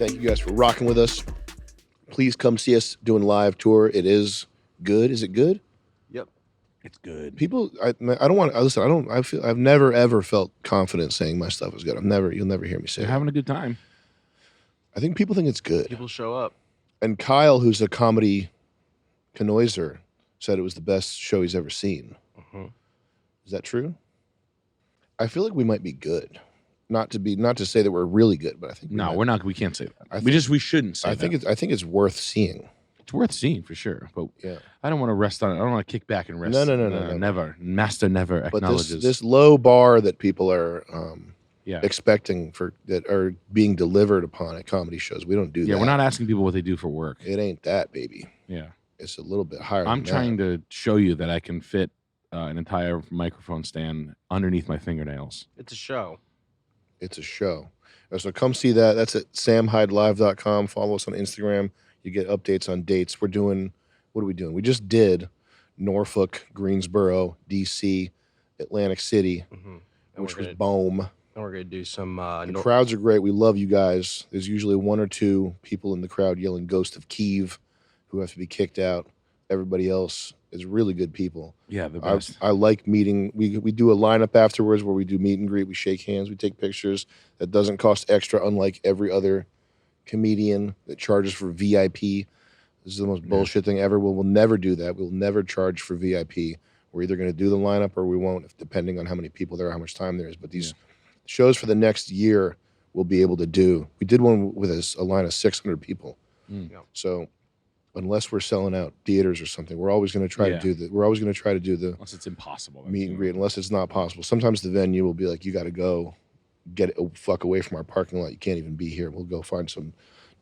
Thank you guys for rocking with us. Please come see us doing live tour. It is good. Is it good? Yep. It's good. People, I don't want to listen. I've never ever felt confident saying my stuff is good. You'll never hear me say You're it. having a good time. I think people think it's good. People show up. And Kyle, who's a comedy connoisseur, said it was the best show he's ever seen. Is that true? I feel like we might be good. Not to say that we're really good, but I think we're not. We can't say that. We shouldn't say that. I think it's worth seeing. It's worth seeing for sure. But yeah, I don't want to rest on it. I don't want to kick back and rest. No. Never. Master never acknowledges. But this low bar that people are yeah. expecting that are being delivered upon at comedy shows. We don't do that. Yeah, we're not asking people what they do for work. It ain't that, baby. Yeah. It's a little bit higher. I'm trying to show you that I can fit an entire microphone stand underneath my fingernails. It's a show. It's a show. So come see that. That's at samhydelive.com. Follow us on Instagram. You get updates on dates. What are we doing? We just did Norfolk, Greensboro, DC, Atlantic City, which was boom. And we're going to do some... the crowds are great. We love you guys. There's usually one or two people in the crowd yelling Ghost of Kiev who have to be kicked out. Everybody else is really good people. Yeah, the best. I like meeting. We do a lineup afterwards where we do meet and greet. We shake hands. We take pictures. That doesn't cost extra, unlike every other comedian that charges for VIP. This is the most bullshit thing ever. We'll never do that. We'll never charge for VIP. We're either going to do the lineup or we won't, depending on how many people there are, how much time there is. But these shows for the next year we'll be able to do. We did one with a line of 600 people. So unless we're selling out theaters or something, we're always going to try to do the. We're always going to try to do the. Unless it's impossible. Meet and greet, unless it's not possible. Sometimes the venue will be like, you got to go, get fuck away from our parking lot. You can't even be here. We'll go find some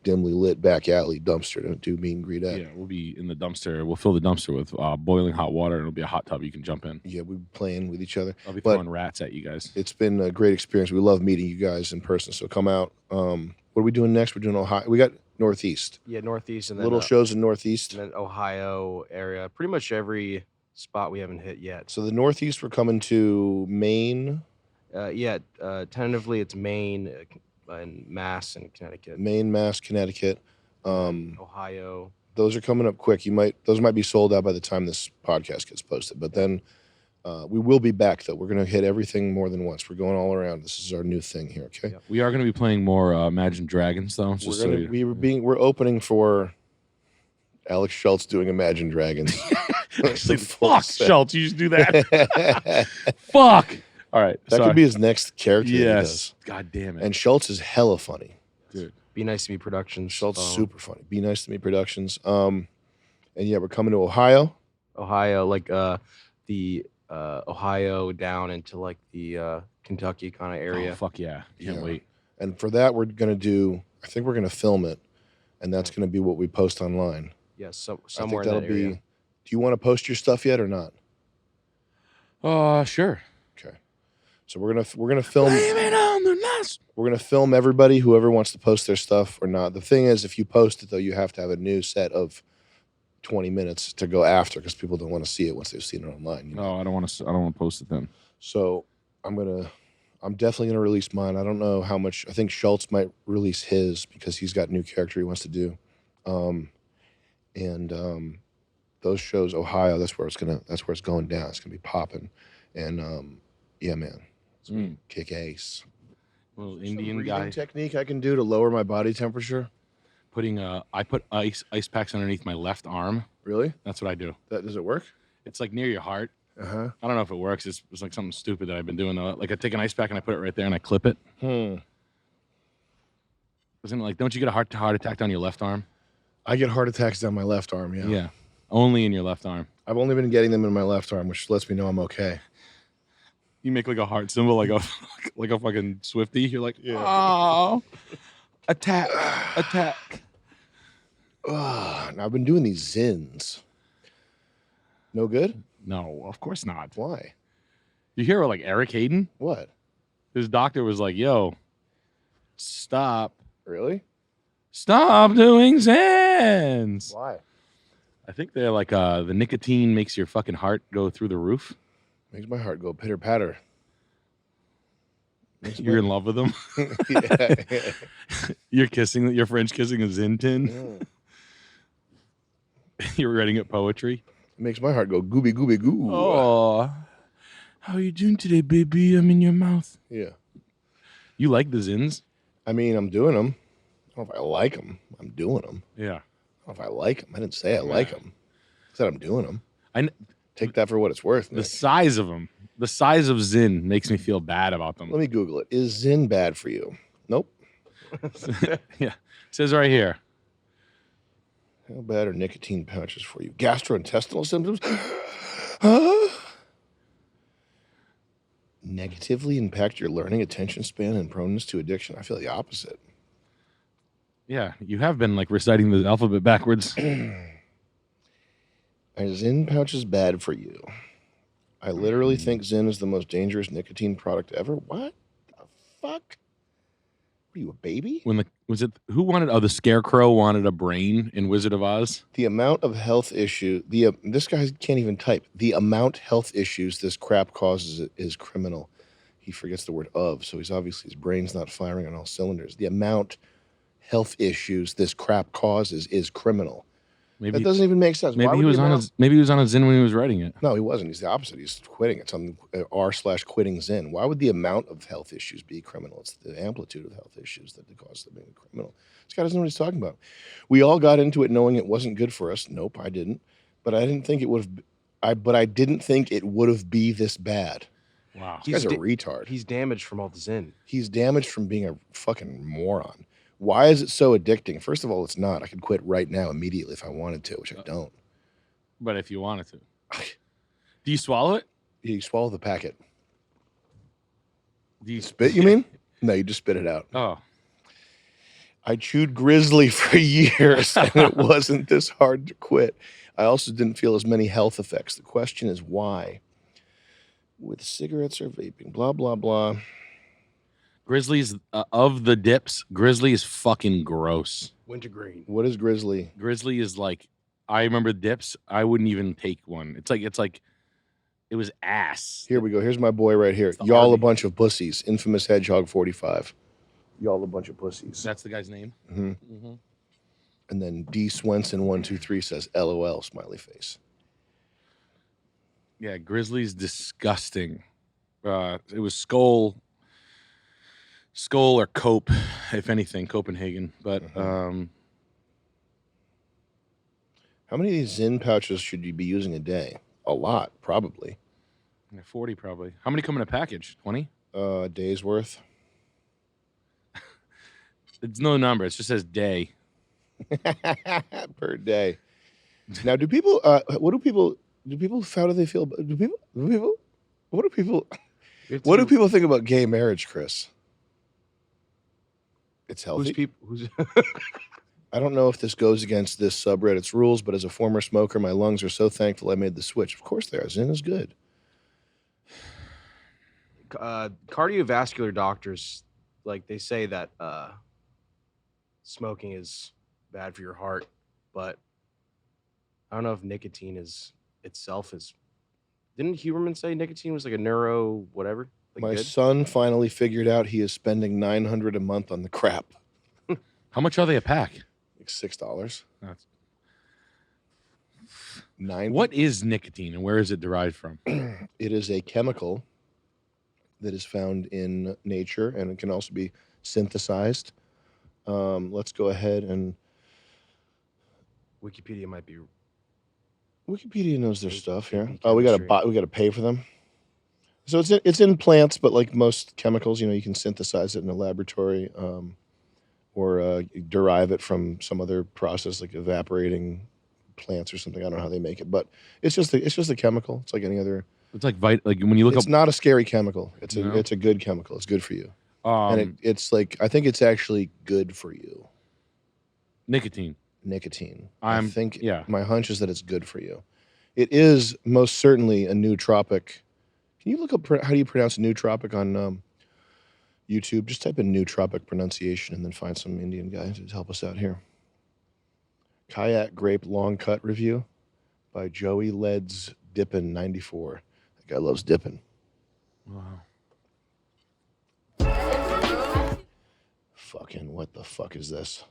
dimly lit back alley dumpster to do meet and greet at. Yeah, we'll be in the dumpster. We'll fill the dumpster with boiling hot water, and it'll be a hot tub you can jump in. Yeah, we'll be playing with each other. I'll be throwing rats at you guys. It's been a great experience. We love meeting you guys in person. So come out. What are we doing next? We're doing Ohio. We got Northeast. Yeah, Northeast. And then little shows in Northeast. And then Ohio area. Pretty much every spot we haven't hit yet. So the Northeast, we're coming to Maine. Tentatively it's Maine and Mass and Connecticut. Maine, Mass, Connecticut. Ohio. Those are coming up quick. Those might be sold out by the time this podcast gets posted. But then we will be back, though. We're going to hit everything more than once. We're going all around. This is our new thing here, okay? Yep. We are going to be playing more Imagine Dragons, though. We're opening for Alex Schultz doing Imagine Dragons. Actually, fuck Schultz. You just do that. Fuck. All right. That could be his next character. Yes. God damn it. And Schultz is hella funny. Dude. Be Nice to Me Productions. Schultz is super funny. Be Nice to Me Productions. And yeah, we're coming to Ohio. Ohio, like the Ohio down into like the Kentucky kind of area. Oh, fuck yeah. Can't wait. And for that, we're going to do, I think we're going to film it. And that's going to be what we post online. Yes, somewhere in that area. Do you want to post your stuff yet or not? Sure. Okay. So we're gonna film. Blame it on the nuts. We're gonna film everybody, whoever wants to post their stuff or not. The thing is, if you post it though, you have to have a new set of 20 minutes to go after because people don't want to see it once they've seen it online. You know? No, I don't want to post it then. So I'm definitely gonna release mine. I don't know how much. I think Schultz might release his because he's got a new character he wants to do. Those shows, Ohio, that's where it's going down. It's gonna be popping, and yeah, man, it's gonna kick ass. Little Indian guy technique I can do to lower my body temperature. I put ice packs underneath my left arm. Really? That's what I do. Does it work? It's like near your heart. Uh huh. I don't know if it works. It's like something stupid that I've been doing though. Like I take an ice pack and I put it right there and I clip it. Isn't it like? Don't you get a heart attack down your left arm? I get heart attacks down my left arm. Yeah. Yeah. Only in your left arm. I've only been getting them in my left arm, which lets me know I'm okay. You make like a heart symbol, like a fucking Swiftie. You're like, oh, attack. Now I've been doing these Zins. No good? No, of course not. Why? You hear like Eric Hayden? What? His doctor was like, yo, stop. Really? Stop doing Zins. Why? I think they're like the nicotine makes your fucking heart go through the roof. Makes my heart go pitter patter. You're in love with them. Yeah. You're French kissing a Zin tin. Yeah. You're writing it poetry. It makes my heart go gooby gooby goo. Oh, how are you doing today, baby? I'm in your mouth. Yeah. You like the Zins? I mean, I'm doing them. I don't know if I like them. I'm doing them. Yeah. I don't know if I like them. I didn't say I like them. I said I'm doing them. Take that for what it's worth. The Nick. size of them, the size of Zin makes me feel bad about them. Let me Google it. Is Zin bad for you? Nope. Yeah, it says right here. How bad are nicotine pouches for you? Gastrointestinal symptoms? Huh? Negatively impact your learning, attention span, and proneness to addiction. I feel the opposite. Yeah, you have been like reciting the alphabet backwards. Are Zin pouches bad for you? I literally think Zin is the most dangerous nicotine product ever. What the fuck? Are you a baby? The Scarecrow wanted a brain in Wizard of Oz? The amount of health issue, this guy can't even type. The amount health issues this crap causes is criminal. He forgets the word of, so he's obviously his brain's not firing on all cylinders. The amount health issues this crap causes is criminal. That doesn't even make sense. Maybe he was on a Zin when he was writing it. No, he wasn't. He's the opposite. He's quitting. It's on r/quitting Zin. Why would the amount of health issues be criminal? It's the amplitude of health issues that cause them being criminal. This guy doesn't know what he's talking about. We all got into it knowing it wasn't good for us. Nope, I didn't. But I didn't think it would have. I didn't think it would have be this bad. Wow, This guy's a retard. He's damaged from all the Zin. He's damaged from being a fucking moron. Why is it so addicting? First of all, it's not. I could quit right now immediately if I wanted to, which I don't. But if you wanted to. Do you swallow it? You swallow the packet. Do you Spit, you mean? No, you just spit it out. Oh. I chewed Grizzly for years, and it wasn't this hard to quit. I also didn't feel as many health effects. The question is why? With cigarettes or vaping, blah, blah, blah. Grizzly's, of the dips, Grizzly is fucking gross. Wintergreen. What is Grizzly? Grizzly is like, I remember dips. I wouldn't even take one. It's like, it was ass. Here we go. Here's my boy right here. the Y'all a Arby's. bunch of pussies. Infamous Hedgehog 45. Y'all a bunch of pussies. That's the guy's name? Mhm. Mm-hmm. And then D Swenson 123 says LOL smiley face. Yeah, Grizzly's disgusting. It was Skull or Cope, if anything, Copenhagen. But How many of these Zin pouches should you be using a day? A lot, probably. 40 probably. How many come in a package? 20? A day's worth. It's no number. It just says day. Per day. Now, do people? How do people feel? What do people think about gay marriage, Chris? It's healthy. I don't know if this goes against this subreddit's rules, but as a former smoker, my lungs are so thankful I made the switch. Of course they are. Zin is good. Cardiovascular doctors, like they say that smoking is bad for your heart, but I don't know if nicotine itself is. Didn't Huberman say nicotine was like a neuro whatever? Like My good? son finally figured out he is spending $900 a month on the crap. How much are they a pack? Like $6. That's- Nine. What is nicotine and where is it derived from? It is a chemical that is found in nature, and it can also be synthesized. Let's go ahead and Wikipedia might be. Wikipedia knows their stuff here. Maybe Oh, we got to chemistry. buy. We got to pay for them. So it's in plants, but like most chemicals, you can synthesize it in a laboratory, or derive it from some other process like evaporating plants or something. I don't know how they make it, but it's just a chemical. It's like any other. It's like when you look It's up. not a scary chemical. It's No? a good chemical. It's good for you, and it's like I think it's actually good for you. Nicotine. Nicotine. I think yeah. my hunch is that it's good for you. It is most certainly a nootropic. Can you look up how do you pronounce nootropic on YouTube? Just type in nootropic pronunciation and then find some Indian guy to help us out here. Kayak Grape Long Cut Review by Joey Leds Dippin 94. That guy loves dipping. Wow. What the fuck is this?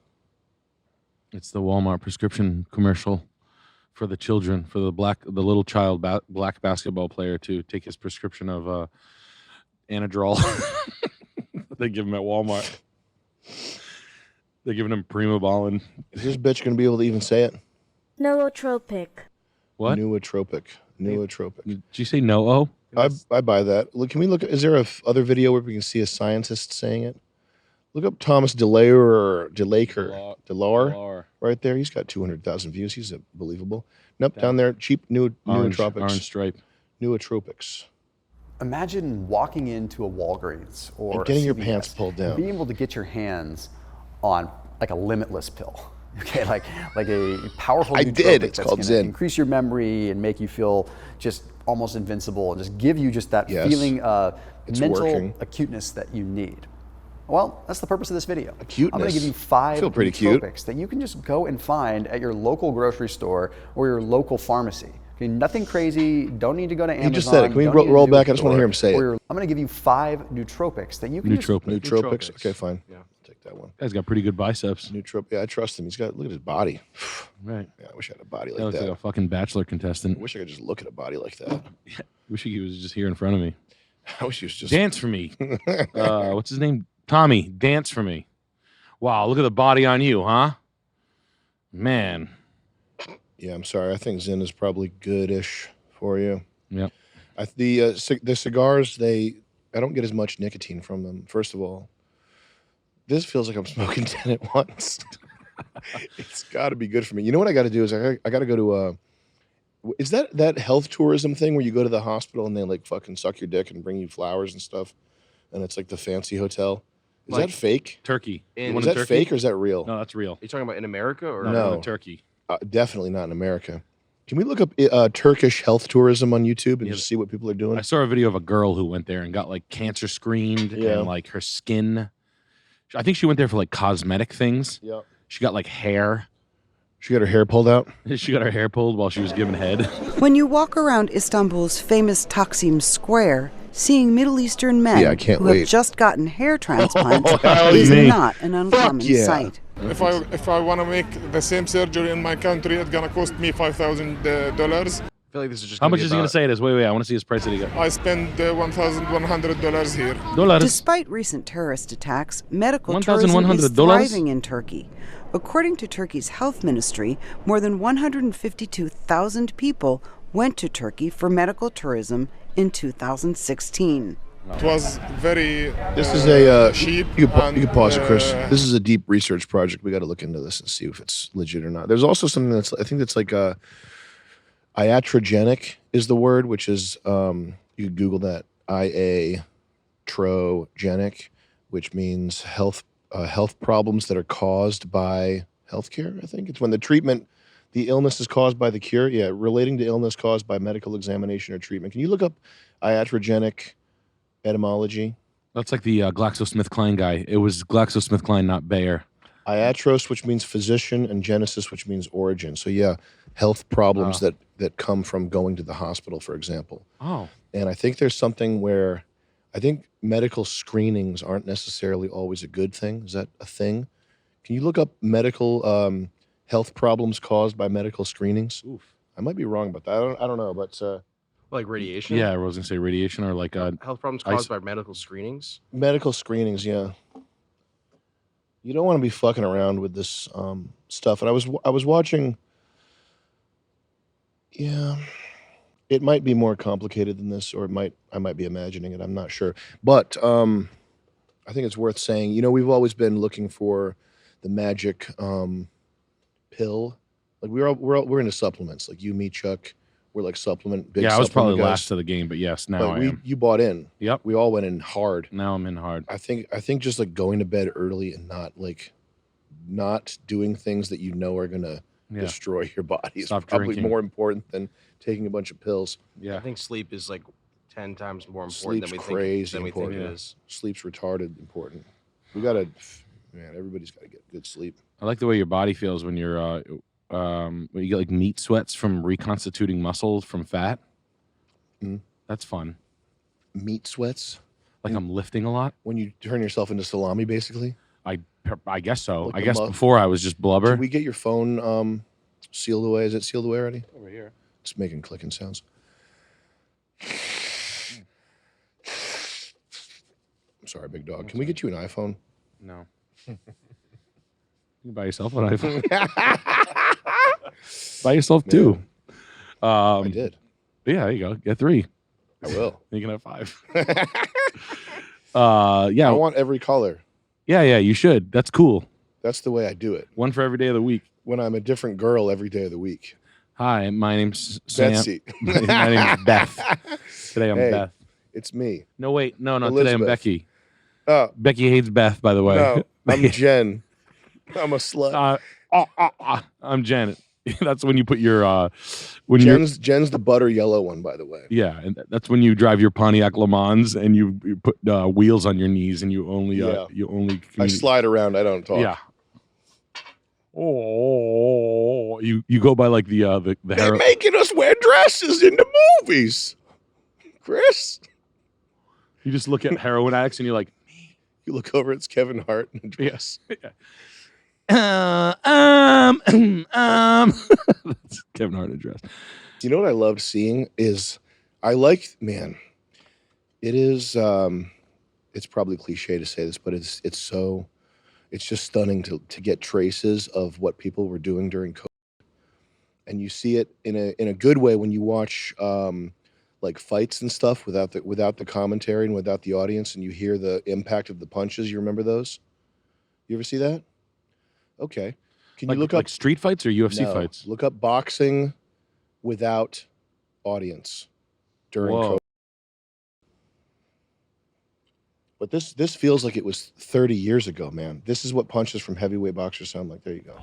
It's the Walmart prescription commercial for the children, for the little child black basketball player to take his prescription of Anadrol. They give him at Walmart. They're giving him Primobalin. Is this bitch gonna be able to even say it? Nootropic. What? Nootropic. Did you say no? I buy that. Look, can we look? Is there a other video where we can see a scientist saying it? Look up Thomas Delaire right there. He's got 200,000 views. He's believable. Nope, down there, cheap nootropics. Orange stripe. Nootropics. Imagine walking into a Walgreens or and getting a your CVS pants pulled down. and being able to get your hands on like a limitless pill. Okay, like a powerful I nootropic did. It's that's called gonna Zen. increase your memory and make you feel just almost invincible and just give you just that Yes. feeling of It's mental working. acuteness that you need. Well, that's the purpose of this video. Acuteness? I'm going to give you 5 Feel pretty cute. nootropics that you can just go and find at your local grocery store or your local pharmacy. Okay, nothing crazy. Don't need to go to Amazon. He just said it. Can we don't need to roll do a back? I just want to hear him say or it. I'm going to give you 5 nootropics that you can just Nootropics. Okay, fine. Yeah. I'll take that one. Guy's got pretty good biceps. Nootropic. Yeah, I trust him. Look at his body. Right. Yeah, I wish I had a body That like looks that. like a fucking Bachelor I contestant. wish I could just look at a body like that. Wish he was just here in front of me. I wish he was just Dance for me. What's his name? Tommy. Dance for me. Wow, look at the body on you, huh? Man. Yeah, I'm sorry. I think Zen is probably goodish for you. Yep. The cigars, I don't get as much nicotine from them. First of all, this feels like I'm smoking 10 at once. It's got to be good for me. You know what I got to do is I got to go to is that health tourism thing where you go to the hospital and they like fucking suck your dick and bring you flowers and stuff, and it's like the fancy hotel. Is Like that fake? Turkey. In- The one Is in that Turkey? fake or is that real? No, that's real. Are you talking about in America or No, No. in Turkey. Definitely not in America. Can we look up Turkish health tourism on YouTube and Yeah. just see what people are doing? I saw a video of a girl who went there and got like cancer screened Yeah. and like her skin. I think she went there for like cosmetic things. Yeah. She got like hair. She got her hair pulled out. She got her hair pulled while she was given head. When you walk around Istanbul's famous Taksim Square, seeing Middle Eastern men Yeah, I can't who wait. have just gotten hair transplants hell is yeah. not an uncommon yeah. sight. If I want to make the same surgery in my country, it's gonna cost me $5,000. I feel like this is just How gonna much be is he going to about- say it is? Wait, I want to see his price that he got. I spend $1,100 here. $1,100. Despite recent terrorist attacks, medical $1,100 tourism is thriving in Turkey. According to Turkey's health ministry, more than 152,000 people went to Turkey for medical tourism in 2016. It was very This is a cheap. you can pause it, Chris. and, This is a deep research project. We got to look into this and see if it's legit or not. There's also something that's I think that's like iatrogenic is the word, which is you can Google that iatrogenic, which means health problems that are caused by healthcare. I think it's when the illness is caused by the cure. Yeah, relating to illness caused by medical examination or treatment. Can you look up iatrogenic etymology? That's like the GlaxoSmithKline guy. It was GlaxoSmithKline, not Bayer. Iatros, which means physician, and genesis, which means origin. So yeah, health problems that come from going to the hospital, for example. Oh. And I think there's something where I think medical screenings aren't necessarily always a good thing. Is that a thing? Can you look up medical health problems caused by medical screenings? Oof. I might be wrong about that. I don't know, but like radiation? Yeah, I was going to say radiation or like Health problems caused by medical screenings? medical screenings, yeah. You don't want to be fucking around with this stuff. And I was watching. Yeah, it might be more complicated than this, or I might be imagining it. I'm not sure, but I think it's worth saying. You know, we've always been looking for the magic pill. Like we're into supplements. Like you, me, Chuck. We're like supplement big. Yeah, I was probably supplement guys. last to the game, but yes, now But I am. you bought in. Yep. We all went in hard. Now I'm in hard. I think just like going to bed early and not doing things that you know are gonna Yeah. destroy your body is Stop probably drinking. more important than taking a bunch of pills. Yeah. I think sleep is like 10 times more important Sleep's than we crazy think it important. is. Sleep's retarded important. We gotta, man. Everybody's gotta get good sleep. I like the way your body feels when you're when you get like meat sweats from reconstituting muscle from fat. Mhm. That's fun. Meat sweats Like I'm lifting a lot. when you turn yourself into salami, basically. I I guess so. Like I the guess mug? before I was just blubber. Did we get your phone sealed away? Is it sealed away already? Over here. It's making clicking sounds. I'm sorry, big dog. Can we get you an iPhone? No. You can buy yourself an iPhone. Buy yourself two. I did. Yeah, there you go. Get 3. I will. You can have 5. I Yeah. want every color. Yeah, you should. That's cool. That's the way I do it. One for every day of the week. When I'm a different girl every day of the week. Hi, my name's Sam. Betsy. My name is Beth. Today I'm Hey, Beth. It's me. No, wait. No. Today I'm Elizabeth. Becky. Oh, Becky hates Beth, by the way. no. I'm Jen. I'm a slut. I'm Janet. That's when you put your Jen's the butter yellow one, by the way. yeah, and that's when you drive your Pontiac Le Mans and you put wheels on your knees and you only I slide around. I don't talk. yeah. Oh, you go by like the They're making us wear dresses in the movies, Chris. You just look at heroin addicts and you're like, You look over, it's Kevin Hart in a dress. That's Kevin Hart address. You know what I loved seeing is it is it's probably cliche to say this, but it's just stunning to get traces of what people were doing during COVID. And you see it in a good way when you watch like fights and stuff without the commentary and without the audience, and you hear the impact of the punches. You remember those? You ever see that? Okay. Can you look up like street fights or UFC No, fights? Look up boxing without audience during Whoa. COVID. But this feels like it was 30 years ago, man. This is what punches from heavyweight boxers sound like. There you go.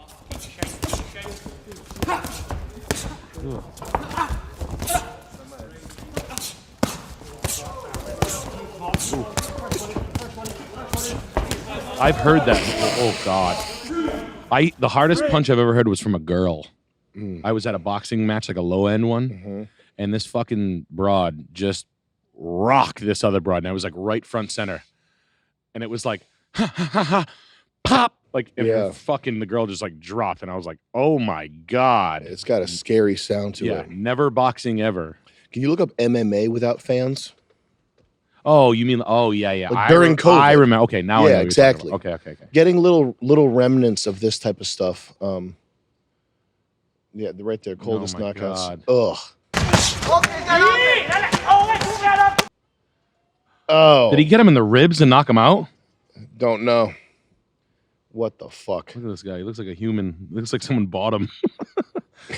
I've heard that. Oh God. The hardest punch I've ever heard was from a girl. I was at a boxing match, like a low end one, and this fucking broad just rocked this other broad, and I was like right front center, and it was like ha ha ha ha pop, like and Yeah. fucking the girl just like dropped, and I was like, oh my God. It's got a scary sound to Yeah, it. never boxing ever. Can you look up MMA without fans? Oh, you mean? Oh, yeah. Like during COVID. I remember. Okay, now I know Yeah, what you're talking exactly. about. Okay. Getting little remnants of this type of stuff. Yeah, right there, coldest Oh my knockouts. God. Ugh. Oh, Did he get him in the ribs and knock him out? don't know. What the fuck? Look at this guy. He looks like a human. Looks like someone bought him.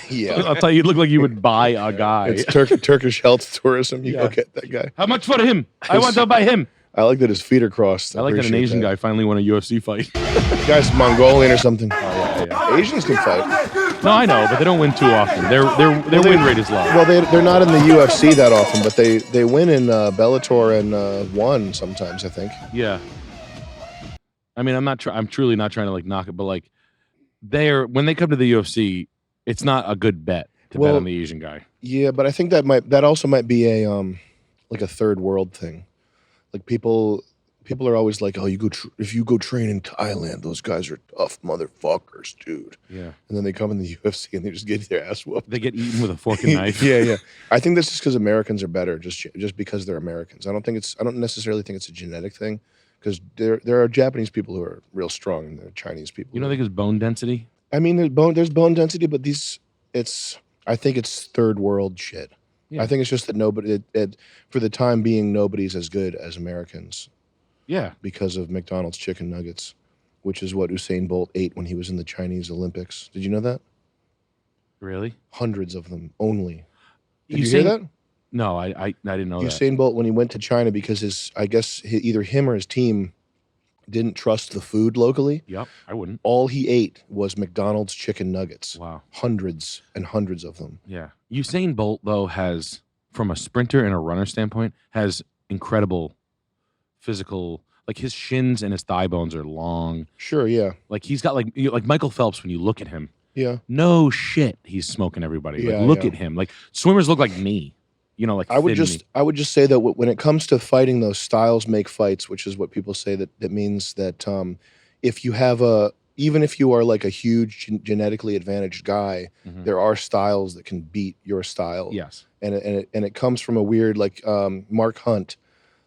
Yeah, I'll tell you, you look like you would buy a guy. it's Turkish health tourism. You Yeah. go get that guy. How much for him? I want to buy him. I like that his feet are crossed. I like that an appreciate Asian guy finally won a UFC fight. The guy's Mongolian or something. Yeah. Asians can fight. No, I know, but they don't win too often. Their win rate is low. Well, they're not in the UFC that often, but they win in Bellator and one sometimes, I think. Yeah. I mean, I'm truly not trying to like knock it, but like when they come to the UFC, it's not a good bet to bet on the Asian guy. Yeah, but I think that also might be a like a third world thing. Like people are always like, oh, if you go train in Thailand, those guys are tough motherfuckers, dude. Yeah. And then they come in the UFC and they just get their ass whooped. They get eaten with a fork and knife. Yeah. I think that's just because Americans are better, just because they're Americans. I don't necessarily think it's a genetic thing, because there are Japanese people who are real strong and there are Chinese people. You don't think it's bone density? I mean, there's bone density, but I think it's third world shit. Yeah. I think it's just that for the time being, nobody's as good as Americans Yeah. because of McDonald's chicken nuggets, which is what Usain Bolt ate when he was in the Chinese Olympics. Did you know that? Really? Hundreds of them only. Did you hear that? No, I didn't know that. Usain Bolt, when he went to China, because either him or his team didn't trust the food locally. Yep, I wouldn't. All he ate was McDonald's chicken nuggets. Wow. Hundreds and hundreds of them. Yeah. Usain Bolt, though, has, from a sprinter and a runner standpoint, has incredible physical, like his shins and his thigh bones are long. Sure, yeah. Like he's got like Michael Phelps, when you look at him, Yeah. no shit, he's smoking everybody. Yeah, like look yeah. at him. Like swimmers look like me. Like I would thin just say that when it comes to fighting, those styles make fights, which is what people say that means that if you have even if you are like a huge genetically advantaged guy, there are styles that can beat your style. Yes. And it comes from a weird, like Mark Hunt.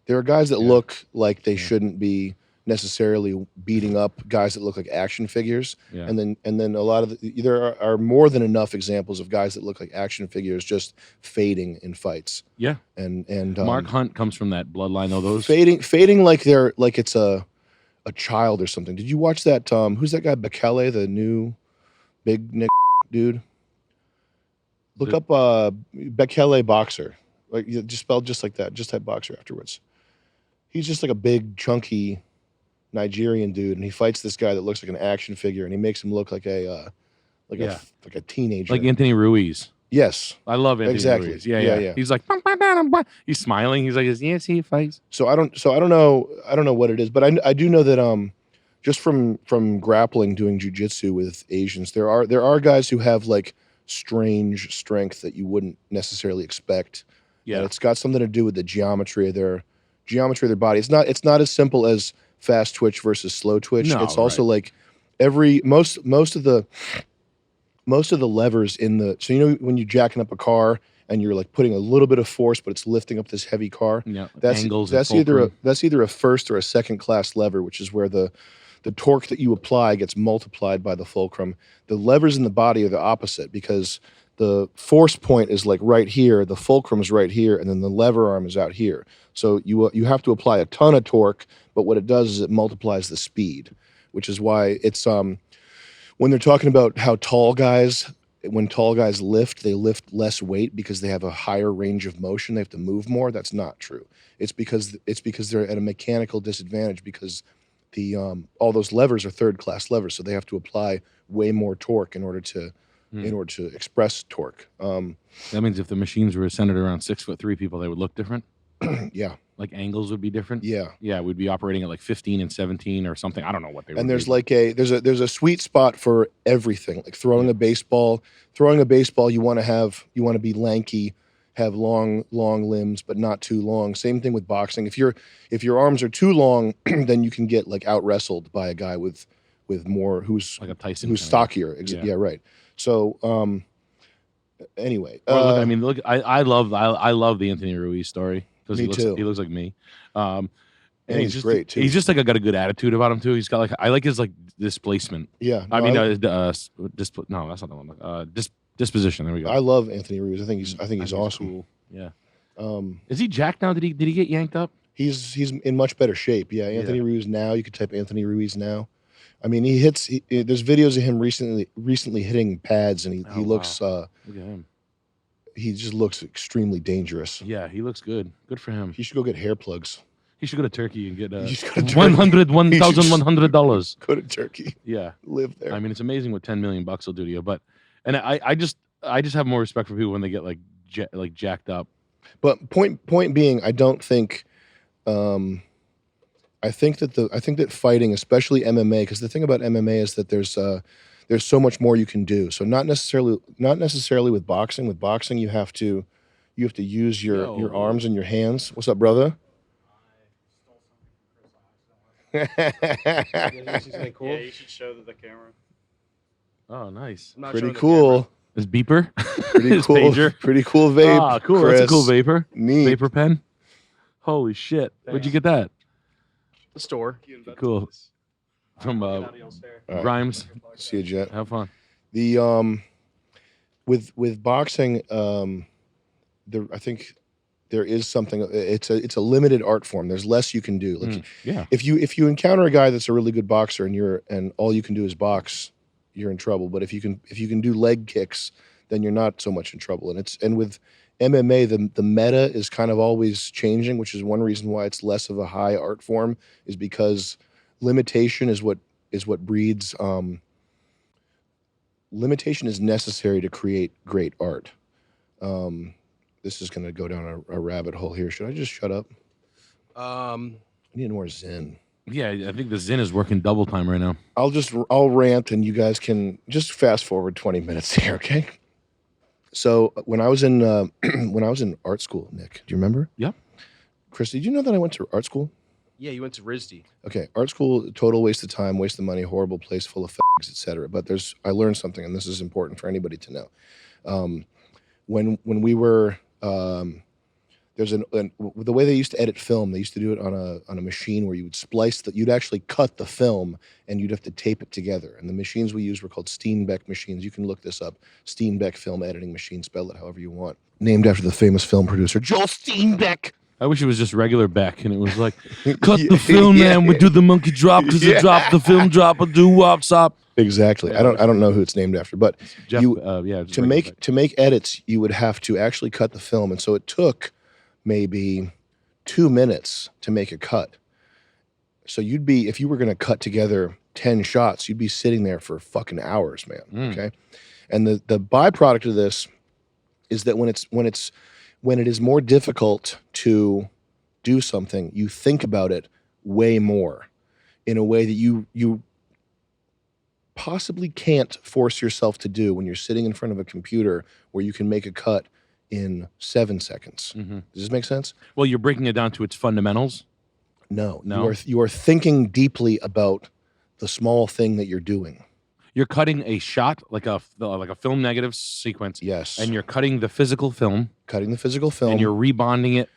There are guys that look like they shouldn't be necessarily beating up guys that look like action figures. Yeah. And then a lot of there are more than enough examples of guys that look like action figures just fading in fights. Yeah. And Mark Hunt comes from that bloodline, though. Those fading like they're like it's a child or something. Did you watch that? Who's that guy? Bekele, the new big Nick dude. Look up Bekele boxer. Like just spelled just like that. Just type boxer afterwards. He's just like a big chunky Nigerian dude, and he fights this guy that looks like an action figure, and he makes him look like a teenager, like Anthony Ruiz. Yes, I love Anthony exactly. Ruiz. Yeah. He's like, he's smiling. He's like, yes, he fights. So I don't know what it is, but I do know that just from grappling, doing jujitsu with Asians, there are guys who have like strange strength that you wouldn't necessarily expect. Yeah, and it's got something to do with the geometry of their body. It's not as simple as fast twitch versus slow twitch. No, it's also like most of the levers in the, so you know when you're jacking up a car and you're like putting a little bit of force, but it's lifting up this heavy car. Yeah, that's either a first or a second class lever, which is where the torque that you apply gets multiplied by the fulcrum. The levers in the body are the opposite, because the force point is like right here, the fulcrum is right here, and then the lever arm is out here. So you have to apply a ton of torque, but what it does is it multiplies the speed, which is why it's when they're talking about how when tall guys lift, they lift less weight because they have a higher range of motion. They have to move more. That's not true. It's because they're at a mechanical disadvantage, because the all those levers are third class levers, so they have to apply way more torque in order to express torque. That means if the machines were centered around 6'3" people, they would look different. Yeah. Like angles would be different. Yeah. We'd be operating at like 15 and 17 or something. I don't know what they. And there's like there's a sweet spot for everything. Like throwing a baseball, you want to be lanky, have long limbs, but not too long. Same thing with boxing. If your arms are too long, then you can get like out wrestled by a guy with more, who's like a Tyson, who's stockier. Yeah, right. So anyway, I mean, look, I love the Anthony Ruiz story, because he looks like me. And he's just great too. He's just like got a good attitude about him too. He's got like, I like his like displacement. Yeah. No, I mean, no, that's not the one. Disposition. There we go. I love Anthony Ruiz. I think he's awesome. Cool. Yeah. Is he jacked now? Did he get yanked up? He's in much better shape. Yeah. Anthony Ruiz now. You could type Anthony Ruiz now. I mean, there's videos of him recently hitting pads, and he looks. Look at him. He just looks extremely dangerous. Yeah, he looks good. Good for him. He should go get hair plugs. He should go to Turkey and get $1,100. Go to Turkey. Yeah, live there. I mean, it's amazing what 10 million bucks will do to you. But, and I just have more respect for people when they get like jacked up. But point being, I don't think. I think that fighting, especially MMA, because the thing about MMA is that there's so much more you can do. So not necessarily with boxing. With boxing, you have to use your arms and your hands. What's up, brother? Cool? Yeah, you should show the camera. Oh, nice. Pretty cool. His beeper. Pretty cool. Pager. Pretty cool vape. Ah, cool. Chris. That's a cool vapor. Neat. Vapor pen. Holy shit! Thanks. Where'd you get that? The store. Cool. From Grimes. See you, Jet. Have fun. The with boxing, I think there is something. It's a limited art form. There's less you can do. Like if you encounter a guy that's a really good boxer and all you can do is box, you're in trouble. But if you can do leg kicks, then you're not so much in trouble. And with MMA, the meta is kind of always changing, which is one reason why it's less of a high art form, is because limitation is what breeds. Limitation is necessary to create great art. This is going to go down a rabbit hole here. Should I just shut up? I need more zen. Yeah, I think the zen is working double time right now. I'll rant, and you guys can just fast forward 20 minutes here, okay? So when I was in art school, Nick, do you remember? Yeah. Chris, did you know that I went to art school? Yeah, you went to RISD. Okay, art school, total waste of time, waste of money, horrible place full of fags, etc. But I learned something, and this is important for anybody to know. When we were the way they used to edit film, they used to do it on a machine where you would you'd actually cut the film and you'd have to tape it together. And the machines we used were called Steenbeck machines. You can look this up. Steenbeck film editing machine, spell it however you want. Named after the famous film producer Joel Steenbeck. I wish it was just regular Beck, and it was like, cut the film, man. We do the monkey drop because it dropped the film drop. A do wop stop. Exactly. Yeah, I don't know who it's named after, but Jeff, to make edits, you would have to actually cut the film, and so it took maybe 2 minutes to make a cut. So if you were going to cut together 10 shots, you'd be sitting there for fucking hours, man. Okay, and the byproduct of this is that when it is more difficult to do something, you think about it way more in a way that you possibly can't force yourself to do when you're sitting in front of a computer where you can make a cut in 7 seconds. Does this make sense? Well, you're breaking it down to its fundamentals. No. You are thinking deeply about the small thing that you're doing. You're cutting a shot, like a film negative sequence. Yes. And you're cutting the physical film. Cutting the physical film. And you're rebonding it.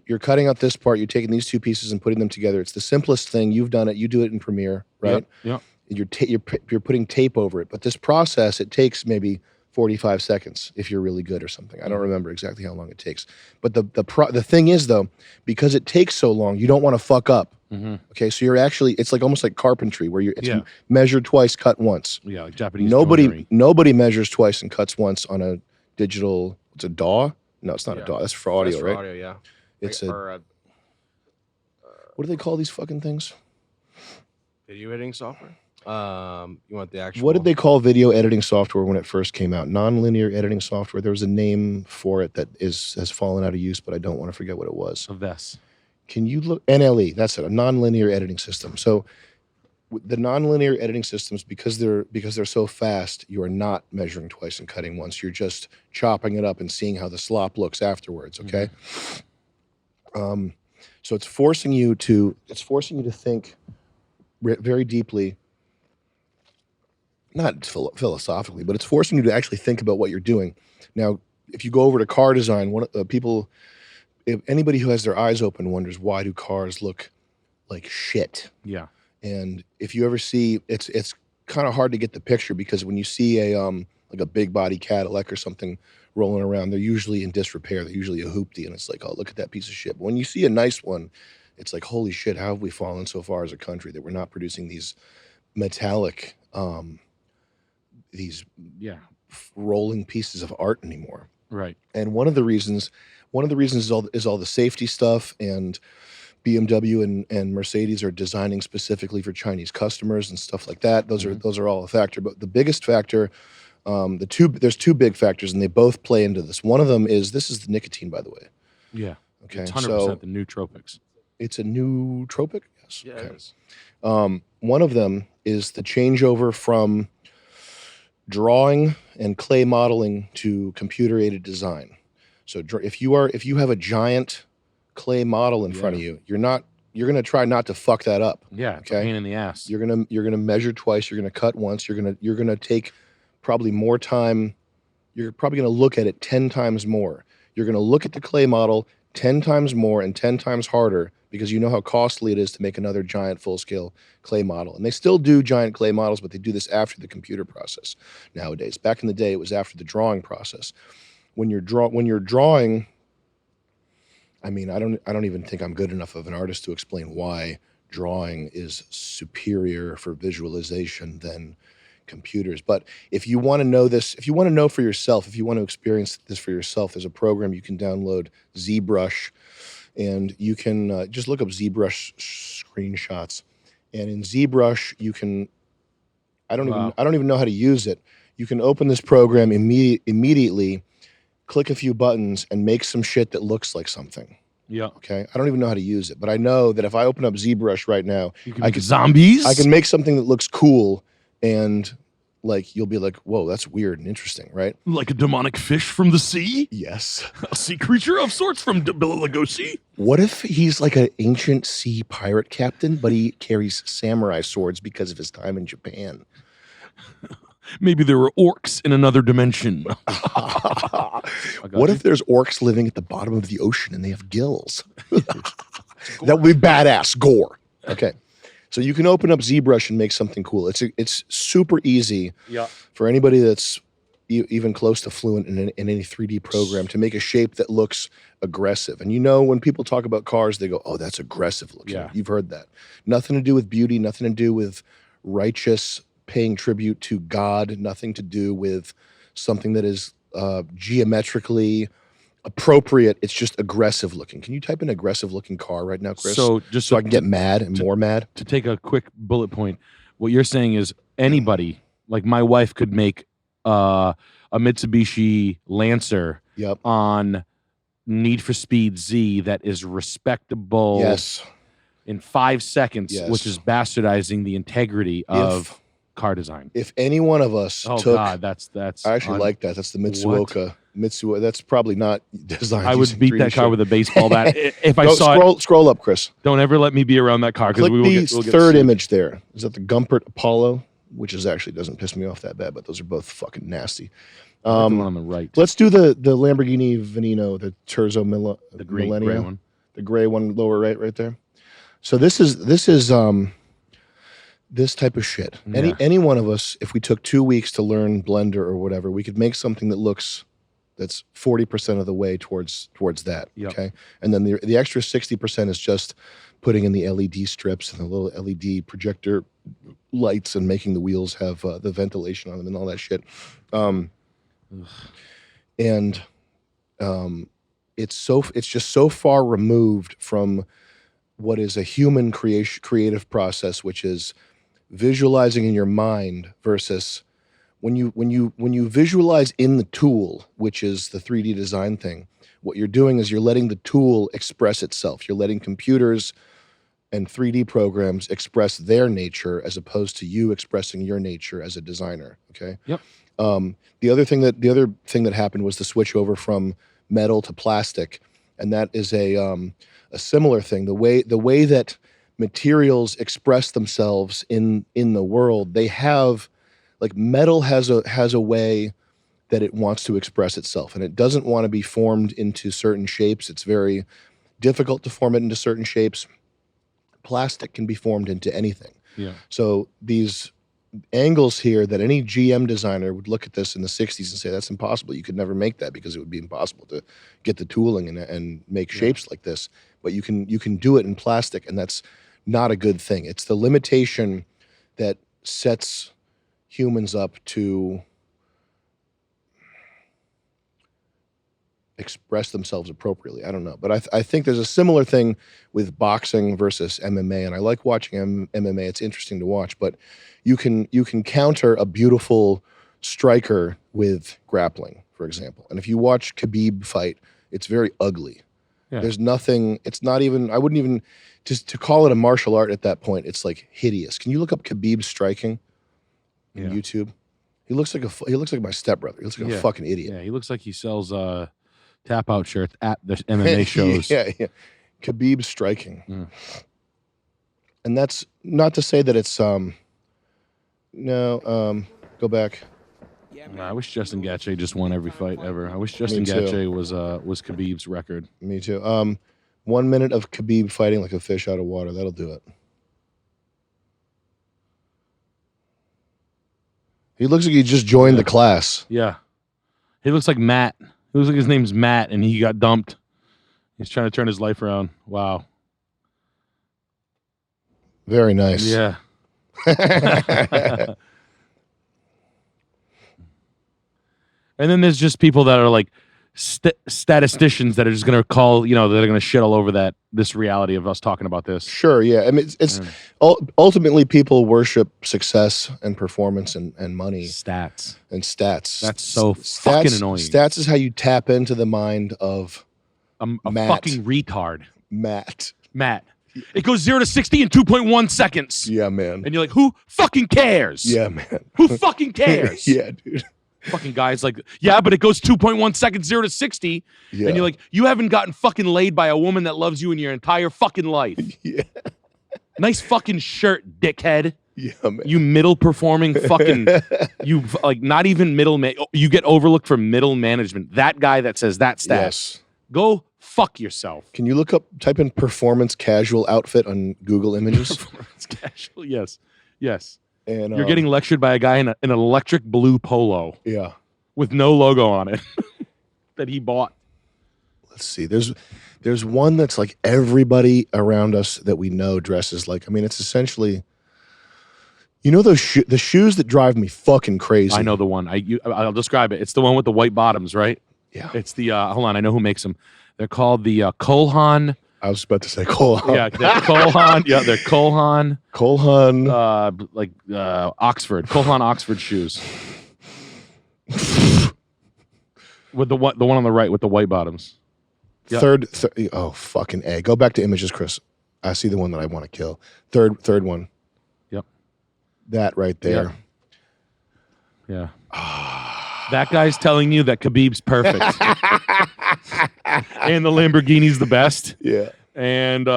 You're cutting out this part, you're taking these two pieces and putting them together. It's the simplest thing. You've done it. You do it in Premiere, right? Yep. You're putting tape over it. But this process, it takes maybe 45 seconds if you're really good or something. I don't remember exactly how long it takes. But the thing is, though, because it takes so long, you don't want to fuck up. Okay, so it's like almost like carpentry where it's measured twice, cut once. Yeah, like Japanese joinery. Nobody measures twice and cuts once on a digital. It's a DAW. No, it's not a DAW. That's for audio, That's for right? Audio, yeah. It's what do they call these fucking things? Video editing software. You want the actual? What did they call video editing software when it first came out? Non-linear editing software. There was a name for it that has fallen out of use, but I don't want to forget what it was. A VES. Can you look? NLE. That's it. A non-linear editing system. So the non-linear editing systems, because they're so fast, you are not measuring twice and cutting once. You're just chopping it up and seeing how the slop looks afterwards. Okay. So it's forcing you to think very deeply. Not philosophically, but it's forcing you to actually think about what you're doing. Now, if you go over to car design, if anybody who has their eyes open wonders why do cars look like shit. Yeah. And if you ever see, it's kind of hard to get the picture because when you see like a big body Cadillac or something rolling around, they're usually in disrepair. They're usually a hoopty, and it's like, oh, look at that piece of shit. But when you see a nice one, it's like, holy shit, how have we fallen so far as a country that we're not producing these metallic rolling pieces of art anymore. Right. And one of the reasons is all the safety stuff, and BMW and Mercedes are designing specifically for Chinese customers and stuff like that. Those are all a factor. But the biggest factor, there's two big factors, and they both play into this. One of them is the nicotine, by the way. Yeah. Okay. It's 100% the nootropics. It's a nootropic? Yes. Yeah, okay. it is. One of them is the changeover from drawing and clay modeling to computer-aided design. So if you have a giant clay model in front of you, you're going to try not to fuck that up. Yeah, it's a pain in the ass. You're going to measure twice, you're going to cut once, you're going to take probably more time. You're probably going to look at it 10 times more. You're going to look at the clay model 10 times more and 10 times harder because you know how costly it is to make another giant full-scale clay model. And they still do giant clay models, but they do this after the computer process nowadays. Back in the day, it was after the drawing process. When you're drawing, I mean, I don't even think I'm good enough of an artist to explain why drawing is superior for visualization than computers. But if you want to know this, if you want to know for yourself, if you want to experience this for yourself, there's a program you can download, Zbrush, and you can just look up Zbrush screenshots. And in Zbrush, you can, I don't even know how to use it. You can open this program immediately, click a few buttons, and make some shit that looks like something. Yeah. Okay. I don't even know how to use it, but I know that if I open up Zbrush right now, I can zombies. I can make something that looks cool and like you'll be like, whoa, that's weird and interesting, right? Like a demonic fish from the sea? Yes. A sea creature of sorts from Bela Lugosi? What if he's like an ancient sea pirate captain, but he carries samurai swords because of his time in Japan? Maybe there were orcs in another dimension. What if there's orcs living at the bottom of the ocean and they have gills? That would be badass gore. Okay. So you can open up ZBrush and make something cool. It's super easy for anybody that's even close to fluent in any 3D program to make a shape that looks aggressive. And you know, when people talk about cars, they go, oh, that's aggressive looking. Yeah. You've heard that. Nothing to do with beauty, nothing to do with righteous paying tribute to God, nothing to do with something that is geometrically appropriate. It's just aggressive looking. Can you type in aggressive looking car right now, Chris? So just so I can get mad and more mad. To take a quick bullet point, what you're saying is anybody, like my wife, could make a Mitsubishi Lancer on Need for Speed Z that is respectable in 5 seconds, which is bastardizing the integrity of car design. If any one of us God, that's I actually like that. That's the Mitsuoka. Mitsuoka. That's probably not designed. I would beat that car with a baseball bat if I saw it. Scroll up, Chris. Don't ever let me be around that car because Click we'll the third image there. Is that the Gumpert Apollo? Which is actually doesn't piss me off that bad, but those are both fucking nasty. The one on the right. Let's do the Lamborghini Veneno, the Terzo the gray one, the gray one lower right there. So this is this type of shit. Any one of us, if we took 2 weeks to learn Blender or whatever, we could make something that looks that's 40% of the way towards that. Okay, and then the extra 60% is just putting in the LED strips and the little LED projector lights and making the wheels have the ventilation on them and all that shit. It's just so far removed from what is a human creative process, which is visualizing in your mind versus when you visualize in the tool, which is the 3D design thing. What you're doing is you're letting the tool express itself. You're letting computers and 3D programs express their nature as opposed to you expressing your nature as a designer. Okay. Yep. The other thing that happened was the switch over from metal to plastic, and that is a similar thing. The way that materials express themselves in the world, they have, like, metal has a way that it wants to express itself, and it doesn't want to be formed into certain shapes. It's very difficult to form it into certain shapes. Plastic can be formed into anything. Yeah. So these angles here that any GM designer would look at this in the 60s and say, that's impossible. You could never make that because it would be impossible to get the tooling and make shapes like this. But you can do it in plastic, and that's not a good thing. It's the limitation that sets humans up to express themselves appropriately. I don't know, but I think there's a similar thing with boxing versus MMA, and I like watching MMA. It's interesting to watch, but you can counter a beautiful striker with grappling, for example. And if you watch Khabib fight, it's very ugly. Yeah. There's nothing. It's not even. I wouldn't even just to call it a martial art at that point. It's like hideous. Can you look up Khabib striking in YouTube? He looks like my stepbrother. He looks like a fucking idiot. Yeah, he looks like he sells tap out shirts at the MMA shows. yeah. Khabib striking. And that's not to say that it's go back. I wish Justin Gaethje just won every fight ever. I wish Justin Gaethje was Khabib's record. Me too. 1 minute of Khabib fighting like a fish out of water. That'll do it. He looks like he just joined the class. Yeah. He looks like Matt. He looks like his name's Matt and he got dumped. He's trying to turn his life around. Wow. Very nice. Yeah. And then there's just people that are like statisticians that are just going to call, that are going to shit all over this reality of us talking about this. Sure, yeah. I mean, it's ultimately people worship success and performance and money. Stats. That's so fucking annoying. Stats is how you tap into the mind of a Matt. fucking retard. Matt. It goes 0 to 60 in 2.1 seconds. Yeah, man. And you're like, who fucking cares? Yeah, man. Who fucking cares? Yeah, dude. Fucking guys like, yeah, but it goes 2.1 seconds, 0 to 60. Yeah. And you're like, you haven't gotten fucking laid by a woman that loves you in your entire fucking life. Yeah. Nice fucking shirt, dickhead. Yeah, man. You middle performing fucking, you like not even middle, you get overlooked for middle management. That guy that says that stat, Yes. go fuck yourself. Can you type in performance casual outfit on Google Images? Performance casual, yes. Yes. And You're getting lectured by a guy in an electric blue polo yeah. with no logo on it that he bought. Let's see. There's one that's like everybody around us that we know dresses like. I mean, it's essentially, you know, the shoes that drive me fucking crazy. I know the one. I'll describe it. It's the one with the white bottoms, right? Yeah. It's the hold on. I know who makes them. They're called the Kolhan. I was about to say Kolhan. Yeah, they're Kolhan. Yeah, they're Kolhan. Kolhan. Oxford. Kolhan Oxford shoes. With the one on the right with the white bottoms. Yeah. Third. Oh, fucking A. Go back to images, Chris. I see the one that I want to kill. Third one. Yep. That right there. Yeah. That guy's telling you that Khabib's perfect. And the Lamborghini's the best. Yeah. And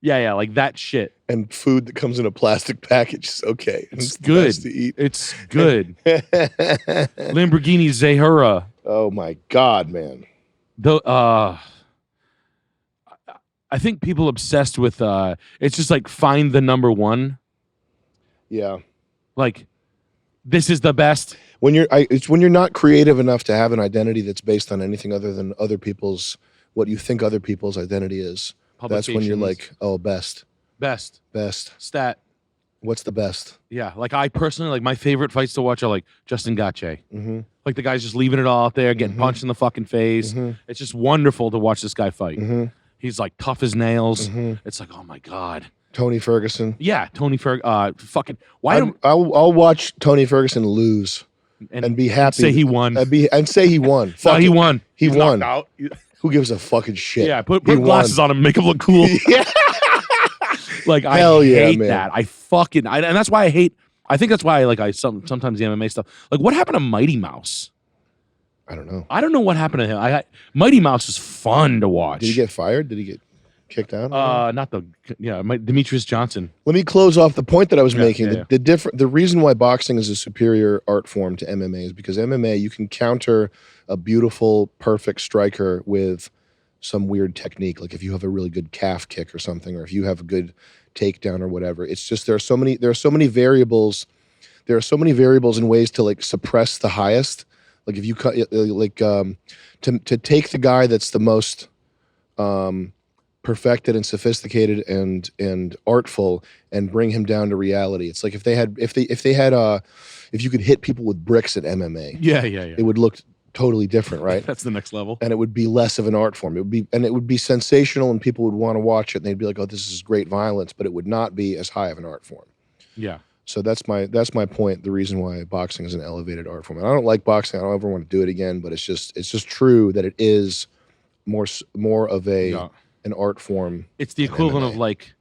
yeah, like that shit. And food that comes in a plastic package is okay. It's the good. best to eat. It's good. Lamborghini Zahura. Oh my God, man. I think people obsessed with it's just like find the number one. Yeah. Like this is the best. It's when you're not creative enough to have an identity that's based on anything other than other people's, what you think other people's identity is. That's when you're like, oh, best. Stat. What's the best? Yeah, like I personally, like my favorite fights to watch are like Justin Gaethje. Mm-hmm. Like the guy's just leaving it all out there, getting punched in the fucking face. Mm-hmm. It's just wonderful to watch this guy fight. Mm-hmm. He's like tough as nails. Mm-hmm. It's like, oh my God. Tony Ferguson. Yeah, Tony Ferguson. Fucking why? I'll watch Tony Ferguson lose and be happy. Say he won. And say he won. No, he won. He He's won. knocked out. Who gives a fucking shit? Yeah, put He glasses won. on him, make him look cool. Yeah. Like I Hell yeah, hate man. that. And that's why I hate. I think that's why sometimes the MMA stuff. Like what happened to Mighty Mouse? I don't know. I don't know what happened to him. Mighty Mouse is fun to watch. Did he get fired? Did he get kicked out? Demetrius Johnson. Let me close off the point that I was making. Yeah. The reason why boxing is a superior art form to MMA is because MMA, you can counter a beautiful, perfect striker with some weird technique. Like if you have a really good calf kick or something, or if you have a good takedown or whatever. It's just there are so many variables. There are so many variables and ways to like suppress the highest. Like if you cut to take the guy that's the most perfected and sophisticated and artful and bring him down to reality. It's like if you could hit people with bricks at MMA, Yeah. it would look totally different, right? That's the next level. And it would be less of an art form. It would be sensational, and people would want to watch it, and they'd be like, "Oh, this is great violence," but it would not be as high of an art form. Yeah. So that's my point. The reason why boxing is an elevated art form. And I don't like boxing. I don't ever want to do it again. But it's just true that it is more of an art form. It's the equivalent MMA. of like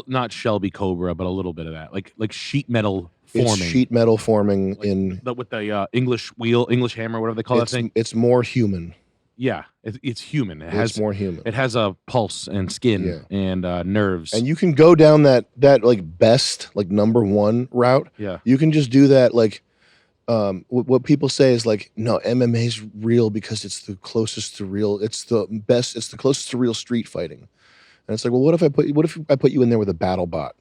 not Shelby Cobra, but a little bit of that, like sheet metal forming. It's sheet metal forming like with the English hammer, whatever they call that thing. It's more human. Yeah, it's human. It's more human. It has a pulse and skin and nerves. And you can go down that like best, like number one route. Yeah. You can just do that. Like, what people say is like, no, MMA is real because it's the closest to real. It's the best. It's the closest to real street fighting. And it's like, well, what if I put you in there with a battle bot?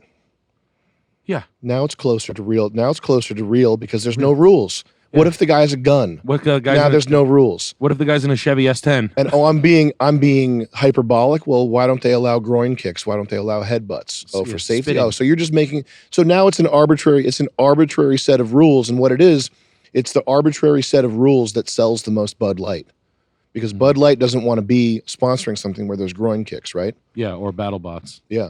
Yeah. Now it's closer to real. Now it's closer to real because there's no rules. What if the guy has a gun? There's no rules. What if the guy's in a Chevy S10? And I'm being hyperbolic. Well, why don't they allow groin kicks? Why don't they allow headbutts? Oh, for safety. Spitting. Oh, so you're just making. So now it's an arbitrary set of rules, and what it is, it's the arbitrary set of rules that sells the most Bud Light, because Bud Light doesn't want to be sponsoring something where there's groin kicks, right? Yeah, or battle bots. Yeah.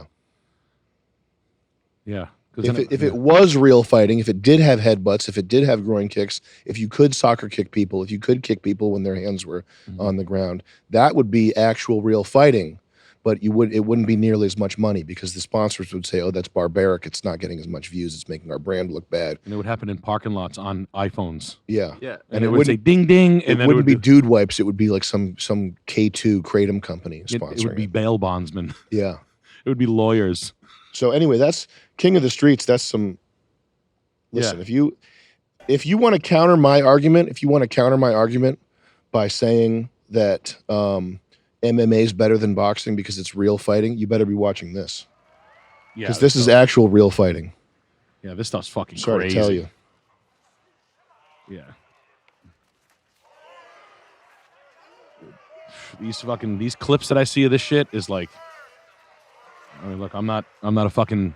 Yeah. If it was real fighting, if it did have headbutts, if it did have groin kicks, if you could soccer kick people, if you could kick people when their hands were on the ground, that would be actual real fighting. but it wouldn't be nearly as much money because the sponsors would say, "Oh, that's barbaric. It's not getting as much views. It's making our brand look bad." And it would happen in parking lots on iPhones. Yeah, Yeah. And it would say ding ding, and it then wouldn't be do- Dude Wipes. It would be like some K2 Kratom company sponsoring it would be bail bondsmen. Yeah. It would be lawyers. So anyway, that's King of the Streets. That's some. Listen, if you want to counter my argument, by saying that MMA is better than boxing because it's real fighting, you better be watching this Yeah, because this is actual real fighting. Yeah, this stuff's fucking Sorry crazy. to tell you. Yeah. These clips that I see of this shit is like, I mean, look, I'm not a fucking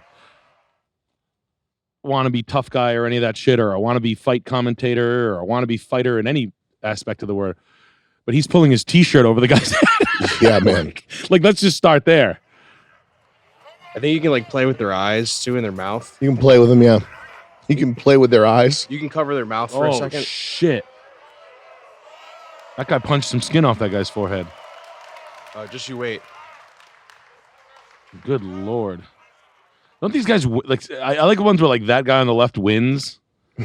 wannabe tough guy or any of that shit, or a wannabe fight commentator, or a wannabe fighter in any aspect of the word. But he's pulling his t-shirt over the guy's head. Yeah, man. like, let's just start there. I think you can like play with their eyes too in their mouth. You can play with them, yeah. You can play with their eyes. You can cover their mouth for a second. Shit. That guy punched some skin off that guy's forehead. Just you wait. Good Lord. Don't these guys, like, I like the ones where like that guy on the left wins.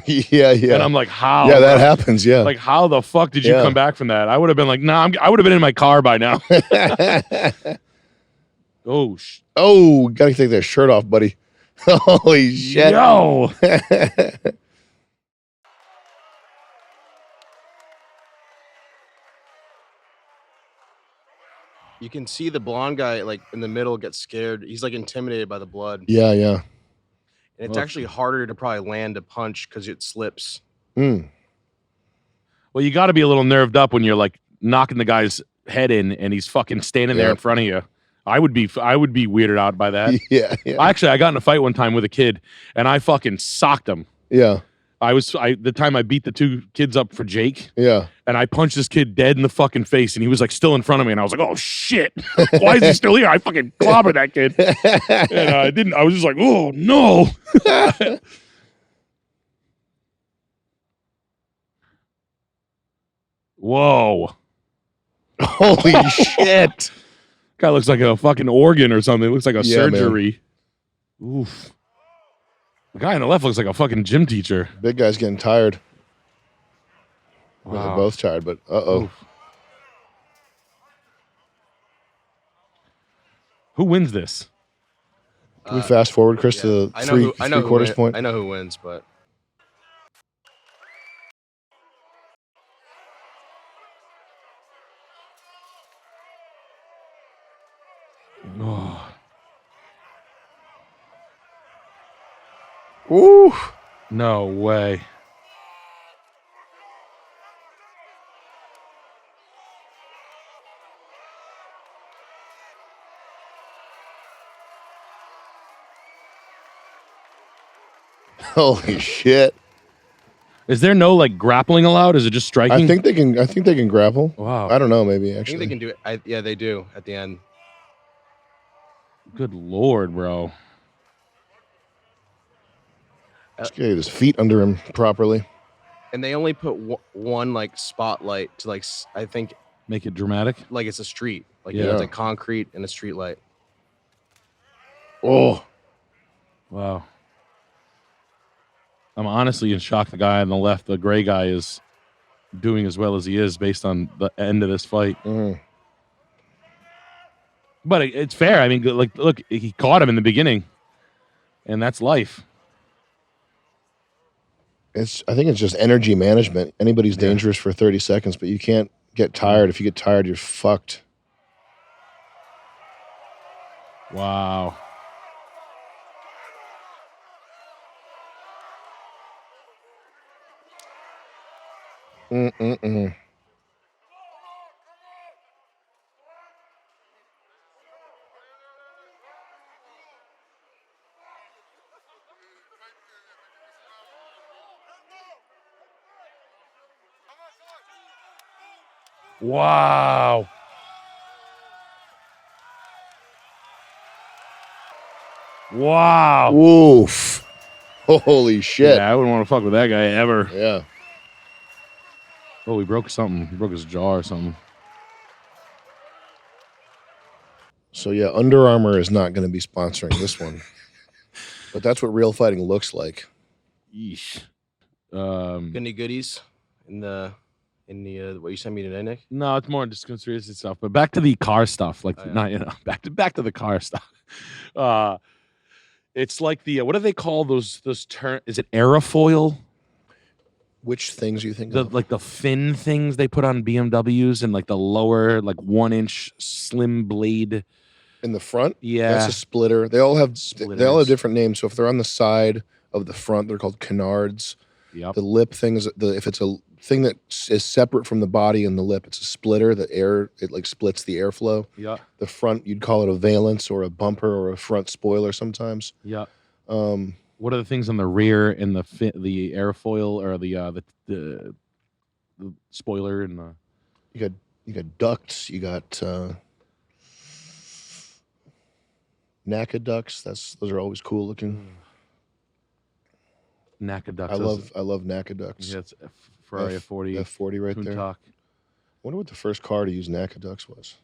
Yeah. And I'm like, how? Yeah, that happens, yeah. Like, how the fuck did you come back from that? I would have been like, nah, I would have been in my car by now. Oh, gotta take that shirt off, buddy. Holy shit. Yo. You can see the blonde guy like in the middle get scared. He's like intimidated by the blood. Yeah. And it's actually harder to probably land a punch because it slips. Mm. Well, you got to be a little nerved up when you're like knocking the guy's head in and he's fucking standing there in front of you. I would be weirded out by that. Yeah. I got in a fight one time with a kid and I fucking socked him. Yeah. The time I beat the two kids up for Jake. Yeah. And I punched this kid dead in the fucking face and he was like still in front of me and I was like, oh shit. Why is he still here? I fucking clobbered that kid. And I was just like, oh no. Whoa. Holy shit. Guy looks like a fucking organ or something. It looks like a surgery. Man. Oof. The guy on the left looks like a fucking gym teacher. Big guy's getting tired. Wow. They're both tired, but uh-oh. Oof. Who wins this? Can we fast forward, Chris, to the three-quarters point? I know who wins, but... Oh. Ooh. No way. Holy shit. Is there no like grappling allowed? Is it just striking? I think they can grapple. Wow. I don't know, maybe actually. I think they can do it. Yeah, they do at the end. Good Lord, bro. Let's get his feet under him properly. And they only put one like spotlight to like, I think, make it dramatic. Like it's a street. Like Yeah. it's a concrete and a street light. Oh. Wow. I'm honestly in shock. The guy on the left, the gray guy, is doing as well as he is based on the end of this fight. Mm. But it's fair. I mean, like, look, he caught him in the beginning, and that's life. I think it's just energy management. Anybody's dangerous for 30 seconds, but you can't get tired. If you get tired, you're fucked. Wow. Mm-mm-mm. Wow. Wow. Oof. Holy shit. Yeah, I wouldn't want to fuck with that guy ever. Yeah. Oh, he broke something. He broke his jaw or something. So yeah, Under Armour is not going to be sponsoring this one, but that's what real fighting looks like. Yeesh. Got any goodies in the what you sent me today, Nick? No, it's more just conspiracy stuff. But back to the car stuff, like Oh, yeah. not back to the car stuff. It's like the what do they call those turn? Is it aerofoil? Which things you think? Like the fin things they put on BMWs and like the lower like 1-inch slim blade in the front? Yeah, that's a splitter. They all have Splitters. different names. So if they're on the side of the front, they're called canards. Yep. The lip things. If it's a thing that is separate from the body and the lip, it's a splitter. It like splits the airflow. Yeah. The front, you'd call it a valence or a bumper or a front spoiler sometimes. Yeah. What are the things on the rear and the airfoil or the spoiler and the? You got ducts. You got NACA ducts. Those are always cool looking. NACA ducts. I love NACA ducts. Yeah, it's Ferrari F40. F40 right there. I wonder what the first car to use NACA ducts was.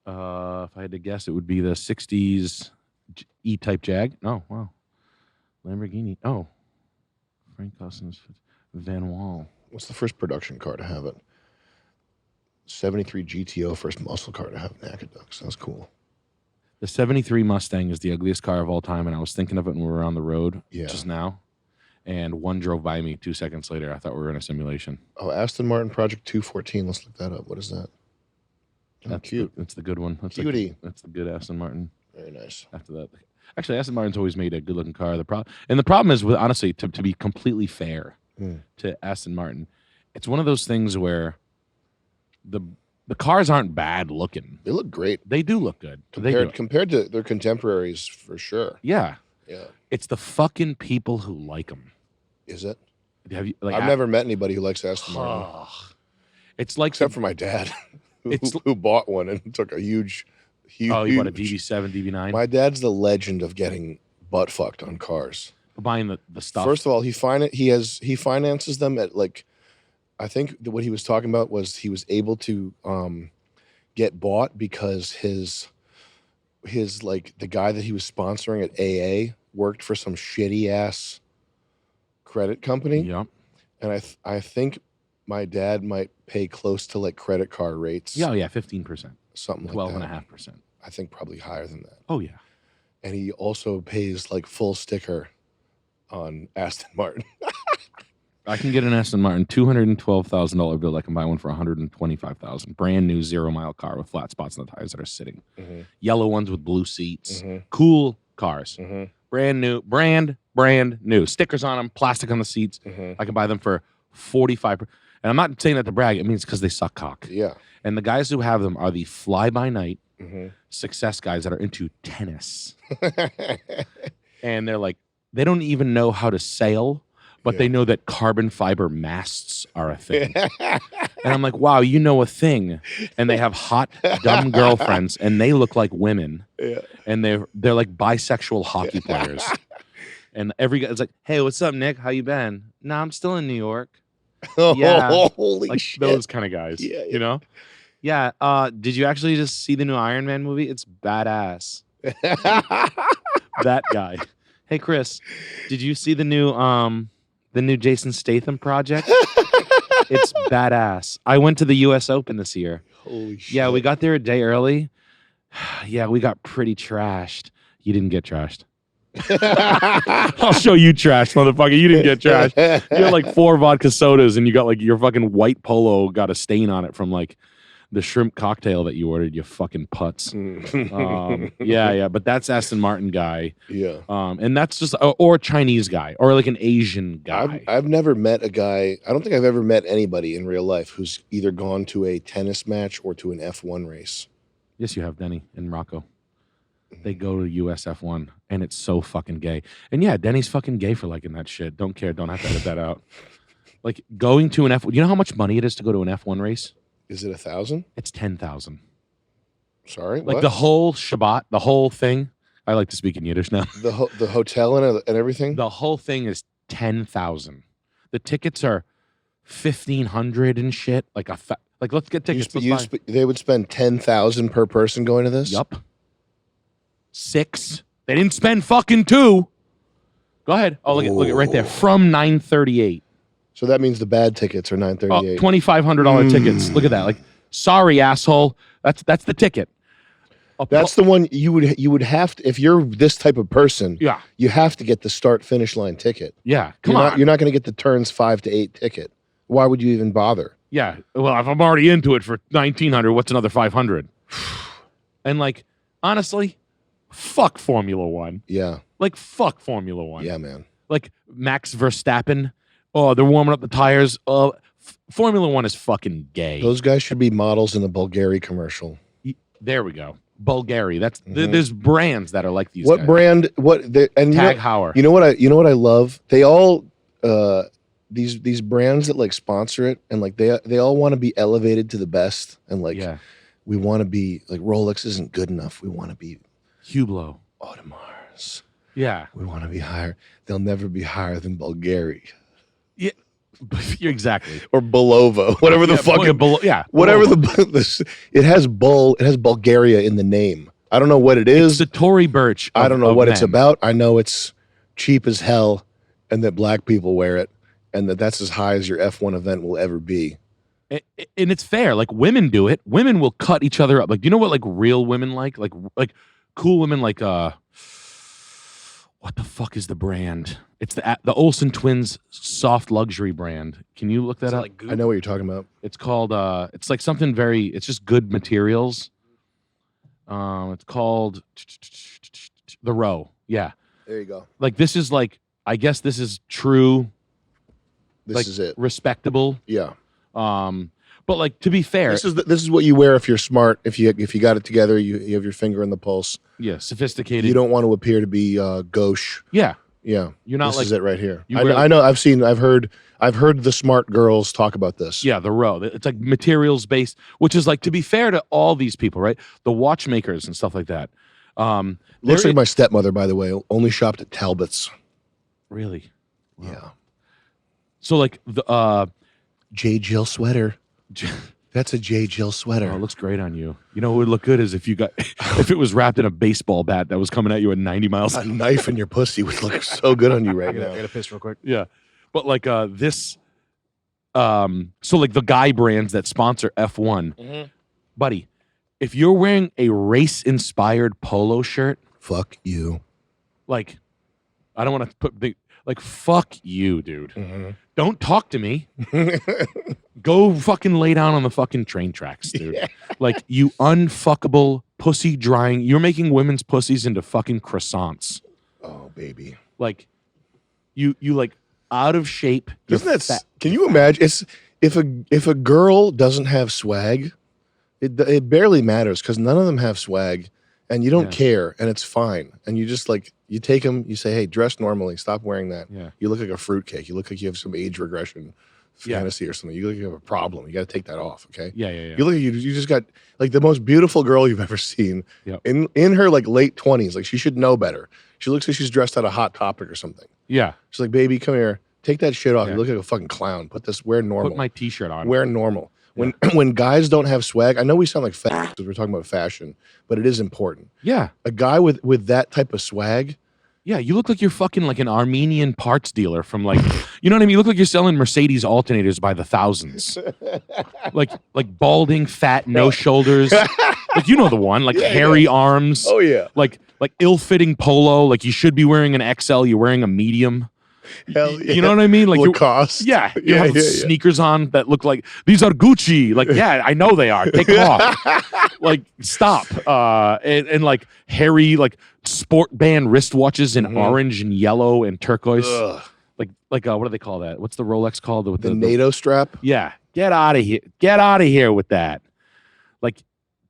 If I had to guess, it would be the '60s E-Type Jag. No, wow. Lamborghini. Oh, Frank Cousins, Van Wall. What's the first production car to have it? 73 GTO, first muscle car to have NACA ducts. That's cool. The '73 Mustang is the ugliest car of all time, and I was thinking of it when we were on the road just now. And one drove by me 2 seconds later. I thought we were in a simulation. Oh, Aston Martin Project 214. Let's look that up. What is that? That's cute. That's the good one. That's Cutie. That's the good Aston Martin. Very nice. After that, actually, Aston Martin's always made a good-looking car. The problem is, with honestly, to be completely fair to Aston Martin, it's one of those things where the cars aren't bad looking. They look great. They do look good. Compared to their contemporaries, for sure. Yeah. Yeah. It's the fucking people who like them. Is it? Have you? Like, I've never met anybody who likes Aston Martin. It's like except for my dad, who bought one and took a huge. Oh, you bought a DB7, DB9? My dad's the legend of getting butt fucked on cars. Buying the stuff. First of all, he finances them at like, I think what he was talking about was he was able to get bought because his like the guy that he was sponsoring at AA worked for some shitty ass credit company. Yep. And I think my dad might pay close to like credit card rates. Yeah, 15%. Something like 12.5%. I think probably higher than that. Oh yeah. And he also pays like full sticker on Aston Martin. I can get an Aston Martin $212,000 bill. I can buy one for $125,000. Brand new 0-mile car with flat spots on the tires that are sitting. Yellow ones with blue seats. Cool cars. Brand new, brand new. Stickers on them, plastic on the seats. I can buy them for 45. And I'm not saying that to brag. It means because they suck cock. Yeah. And the guys who have them are the fly-by-night success guys that are into tennis. And they're like, they don't even know how to sail, but they know that carbon fiber masts are a thing. And I'm like, wow, you know a thing. And they have hot, dumb girlfriends, and they look like women. Yeah. And they're like bisexual hockey players. And every guy's like, hey, what's up, Nick? How you been? Nah, I'm still in New York. Yeah. Holy like shit. Those kind of guys. Yeah. You know? Yeah. Did you actually just see the new Iron Man movie? It's badass. That guy. Hey, Chris, did you see the new Jason Statham project? It's badass. I went to the U.S. Open this year. Holy shit. Yeah, we got there a day early. Yeah, we got pretty trashed. You didn't get trashed. I'll show you trash, motherfucker. You didn't get trashed. You had like 4 vodka sodas and you got like your fucking white polo got a stain on it from like the shrimp cocktail that you ordered, you fucking putz. Yeah, but that's Aston Martin guy. Yeah. And that's just, or a Chinese guy, or like an Asian guy. I've never met a guy, I don't think I've ever met anybody in real life who's either gone to a tennis match or to an F1 race. Yes, you have, Denny and Rocco. They go to US F1, and it's so fucking gay. And yeah, Denny's fucking gay for liking that shit. Don't care. Don't have to edit that out. Like going to an F1, you know how much money it is to go to an F1 race? Is it 1,000? It's 10,000. Sorry, like what? the whole Shabbat, the whole thing. I like to speak in Yiddish now. The hotel and everything. The whole thing is 10,000. The tickets are 1,500 and shit. Like Like, let's get tickets. They would spend 10,000 per person going to this. Yup. 6. They didn't spend fucking 2. Go ahead. Oh, look at right there. From $938. So that means the bad tickets are $938. $2,500 tickets. Look at that. Like, sorry, asshole. That's the ticket. That's the one you would have to, if you're this type of person. Yeah. You have to get the start finish line ticket. Yeah. You're not going to get the turns 5 to 8 ticket. Why would you even bother? Yeah. Well, if I'm already into it for $1,900, what's another $500? And like, honestly, fuck Formula One. Yeah. Like, fuck Formula One. Yeah, man. Like Max Verstappen. Oh, they're warming up the tires. Formula One is fucking gay. Those guys should be models in a Bulgari commercial. There we go. Bulgari. That's there's brands that are like these. What guys. brand? And Tag Heuer. You know what I love? They all these brands that like sponsor it, and like they all want to be elevated to the best, and like we want to be like Rolex isn't good enough. We want to be Hublot, Audemars. Yeah, we want to be higher. They'll never be higher than Bulgari. Yeah, you're exactly. Or Bulova, whatever the fucking whatever Bulova. It has Bulgaria in the name. I don't know what it is. It's the Tory Burch. I don't know what it's about. I know it's cheap as hell, and that black people wear it, and that's as high as your F1 event will ever be. And it's fair. Like, women do it. Women will cut each other up. Like, do you know what like real women like cool women like what the fuck is the brand? It's the Olsen twins soft luxury brand. Can you look that up? Like I know what you're talking about. It's called it's like something it's just good materials. It's called The Row. Yeah. There you go. Like, this is like, I guess this is true. This is it. Respectable. Yeah. But like, to be fair, this is what you wear if you're smart. If you got it together, you have your finger in the pulse. Yeah, sophisticated. You don't want to appear to be gauche. Yeah. Yeah. You're not this like, is it right here. I know. I've heard the smart girls talk about this. Yeah, The Row. It's like materials based, which is like, to be fair to all these people, right? The watchmakers and stuff like that. Looks like my stepmother, by the way, only shopped at Talbot's. Really? Wow. Yeah. So like the J. Jill sweater. That's a J. Jill sweater. Oh, it looks great on you. You know what would look good is if it was wrapped in a baseball bat that was coming at you at 90 miles. A knife in your pussy would look so good on you right now. I gotta piss real quick. Yeah. But like this so like the guy brands that sponsor F1, buddy, if you're wearing a race inspired polo shirt, fuck you. Like, I don't want to put big, like, fuck you, dude. Don't talk to me. Go fucking lay down on the fucking train tracks, dude. Yeah. Like, you unfuckable pussy drying. You're making women's pussies into fucking croissants. Oh, baby. Like, you like out of shape. Isn't that? Can you imagine? It's if a girl doesn't have swag, it barely matters because none of them have swag, and you don't care, and it's fine, and you just like. You take them, you say, hey, dress normally. Stop wearing that. Yeah. You look like a fruitcake. You look like you have some age regression fantasy or something. You look like you have a problem. You got to take that off, okay? Yeah. You look like you just got like the most beautiful girl you've ever seen in her like late 20s. Like, she should know better. She looks like she's dressed out of Hot Topic or something. Yeah. She's like, baby, come here. Take that shit off. You look like a fucking clown. Wear normal. Put my t-shirt on. Wear normal. When guys don't have swag, I know we sound like fat because we're talking about fashion, but it is important. Yeah. A guy with that type of swag. Yeah, you look like you're fucking like an Armenian parts dealer from like, you know what I mean? You look like you're selling Mercedes alternators by the thousands. like balding, fat, no shoulders. Like, you know the one, like hairy arms. Oh yeah. Like ill-fitting polo. Like, you should be wearing an XL. You're wearing a medium. Hell yeah. You know what I mean? Like Lacoste. You have sneakers on that look like these are Gucci. Like, yeah, I know they are. Take them off. Like, stop. And like hairy, like sport band wristwatches in orange and yellow and turquoise. Ugh. Like what do they call that? What's the Rolex called? With the NATO strap? Yeah. Get out of here. Get out of here with that. Like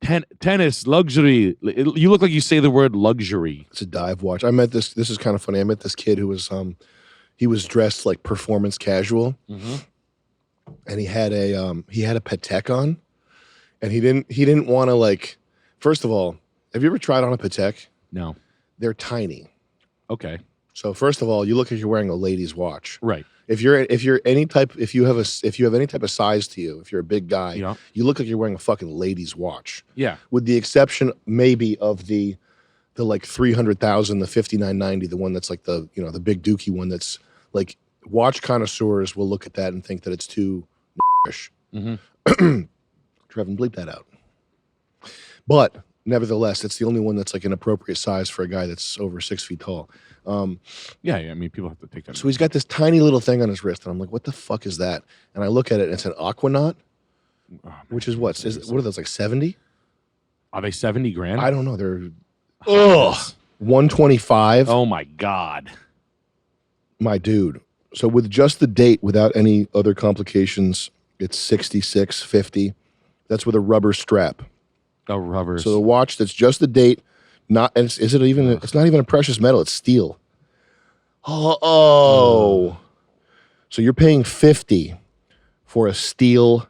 tennis, luxury. You look like you say the word luxury. It's a dive watch. I met this is kind of funny. I met this kid who was he was dressed like performance casual. And he had a Patek on, and he didn't want to, like, first of all, have you ever tried on a Patek? No. They're tiny. Okay. So first of all, you look like you're wearing a lady's watch. Right. If you have any type of size to you, if you're a big guy, Yeah. you look like you're wearing a fucking lady's watch. Yeah. With the exception maybe of the like 300,000, the 5990, the one that's like the the big dookie one that's like watch connoisseurs will look at that and think that it's too Mm-hmm. Trevin, bleep that out. But nevertheless, it's the only one that's like an appropriate size for a guy that's over 6 feet tall. Yeah, I mean, people have to take that. So he's got this tiny little thing on his wrist, and I'm like, what the fuck is that? And I look at it, and it's an aquanaut, which is what? What are those, like 70? Are they 70 grand? I don't know. They're 125. Oh my God. My dude. So with just the date, without any other complications, it's $66.50. That's with a rubber strap. A rubber. So the watch that's just the date, it's not even a precious metal, it's steel. Oh. So you're paying $50 for a steel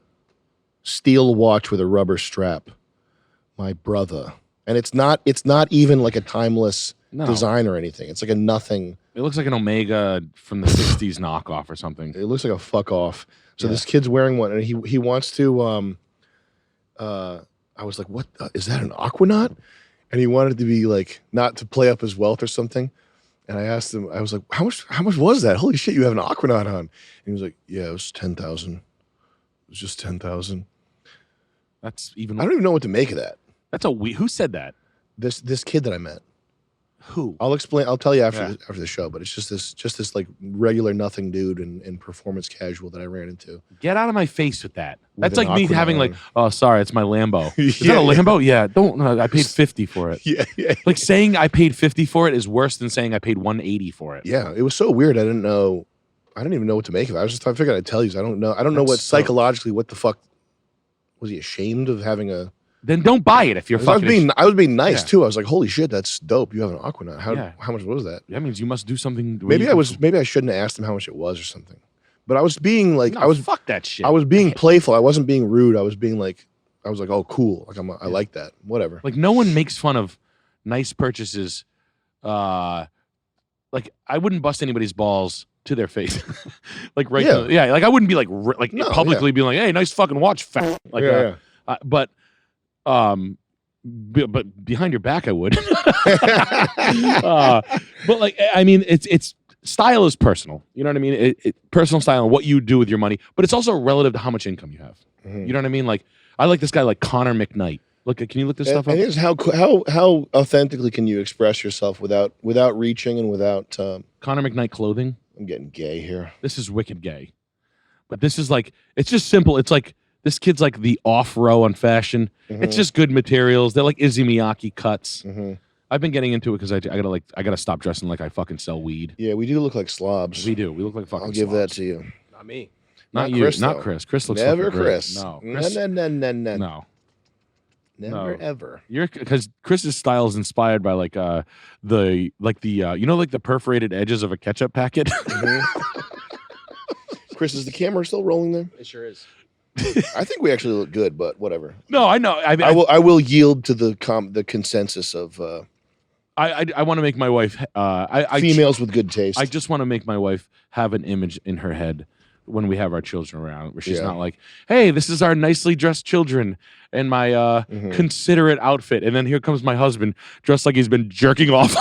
watch with a rubber strap. My brother. And it's not even like a timeless design or anything. It's like a nothing. It looks like an Omega from the 60s knockoff or something. It looks like a fuck off. So this kid's wearing one, and he wants to I was like, what is that, an aquanaut? And he wanted to be like, not to play up his wealth or something. And I asked him, I was like, how much was that? Holy shit, you have an aquanaut on. And he was like, yeah, it was 10,000. It was just 10,000. That's even. I don't even know what to make of that. That's who said that? This kid that I met. Who? I'll tell you after the show, but it's just this like regular nothing dude in performance casual that I ran into. Get out of my face with that. With That's like me having like, on. oh, sorry, it's my Lambo. Is that a Lambo? Yeah. Don't. I paid 50 for it. Yeah. Like saying I paid 50 for it is worse than saying I paid 180 for it. Yeah, it was so weird. I didn't even know what to make of it. I figured I'd tell you. I don't know what psychologically, what the fuck was he ashamed of having a. Then don't buy it if you're fucking. I was being nice too. I was like, "Holy shit, that's dope! You have an aquanaut. How much was that?" That means you must do something. Maybe I shouldn't have asked him how much it was or something. But I was being like, fuck that shit. I was being playful. I wasn't being rude. I was like, oh, cool. Like I like that. Whatever. Like no one makes fun of nice purchases. Like I wouldn't bust anybody's balls to their face. Like yeah. Like I wouldn't be like publicly being like, "Hey, nice fucking watch, fat." Like but behind your back I would. But like I mean it's style is personal. You know what I mean? Personal style and what you do with your money, but it's also relative to how much income you have. Mm-hmm. You know what I mean? Like I like this guy like Connor McKnight. Can you look this stuff up? It is how authentically can you express yourself without reaching and without Connor McKnight clothing. I'm getting gay here. This is wicked gay. But this is like it's just simple. It's like this kid's like the off row on fashion. Mm-hmm. It's just good materials. They're like Izzy Miyake cuts. Mm-hmm. I've been getting into it because I gotta stop dressing like I fucking sell weed. Yeah, we do look like slobs. We do. We look like fucking. I'll give slobs. that to you. Not me. Not you. Chris, not though. Chris. Chris looks never fucking Chris. Great. No. Chris. No. No. Never ever. You're because Chris's style is inspired by the perforated edges of a ketchup packet. Mm-hmm. Chris, is the camera still rolling there? It sure is. I think we actually look good, but whatever. No, I know. I will yield to the consensus of. I want to make my wife. Females with good taste. I just want to make my wife have an image in her head when we have our children around, where she's not like, "Hey, this is our nicely dressed children and my considerate outfit," and then here comes my husband dressed like he's been jerking off.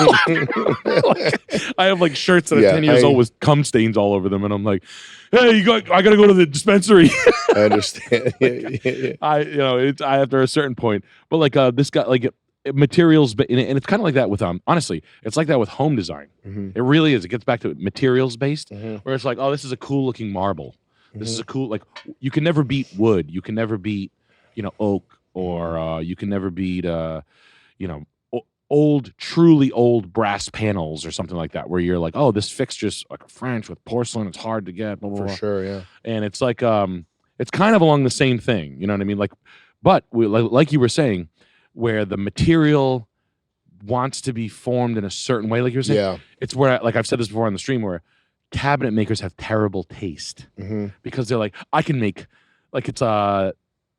I have like shirts that are 10 years old with cum stains all over them, and I'm like, "Hey, I gotta go to the dispensary." I understand. Yeah. After a certain point, but like this guy like. Materials, and it's kind of like that with honestly, it's like that with home design. Mm-hmm. It really is. It gets back to materials based, where it's like, oh, this is a cool looking marble. This is a cool you can never beat wood. You can never beat oak, or you can never beat truly old brass panels or something like that, where you're like, oh, this fixture's like French with porcelain. It's hard to get. Blah, blah, For blah. sure, yeah. And it's like it's kind of along the same thing. You know what I mean? Like, but like you were saying, where the material wants to be formed in a certain way, like you were saying. Yeah. It's where, like I've said this before on the stream, where cabinet makers have terrible taste because they're like, I can make, like it's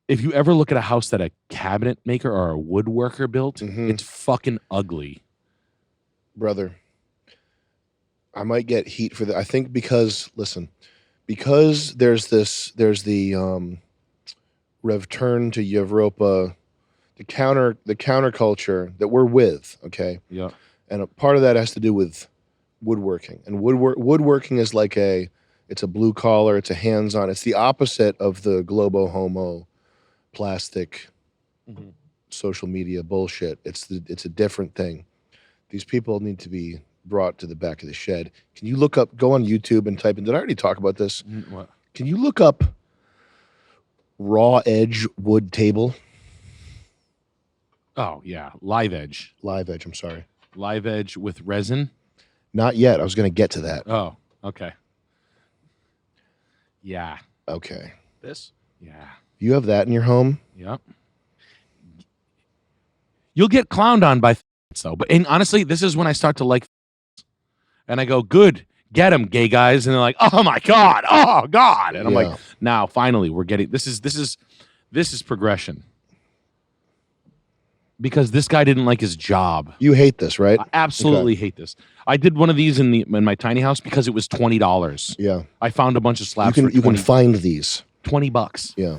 if you ever look at a house that a cabinet maker or a woodworker built, it's fucking ugly. Brother, I might get heat for that. I think because there's the return to Europa, the counterculture that we're with, okay? Yeah. And a part of that has to do with woodworking. And woodworking is like it's a blue collar, it's a hands-on, it's the opposite of the globo homo plastic social media bullshit. It's a different thing. These people need to be brought to the back of the shed. Can you go on YouTube and type in, did I already talk about this? What? Can you look up raw edge wood table? Oh yeah, live edge. Live edge, I'm sorry. Live edge with resin. Not yet. I was going to get to that. Oh, okay. Yeah. Okay. This? Yeah. You have that in your home? Yep. You'll get clowned on by though, and honestly, this is when I start to like, and I go, "Good, get them, gay guys," and they're like, "Oh my god, oh god," and I'm like, "Now, finally, we're getting this is progression." Because this guy didn't like his job. You hate this, right? I absolutely hate this. I did one of these in my tiny house because it was $20. Yeah. I found a bunch of slabs. You can find these. $20. Yeah.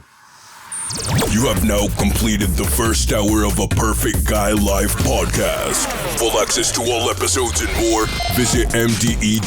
You have now completed the first hour of a Perfect Guy Live podcast. Full access to all episodes and more, visit mde.tv.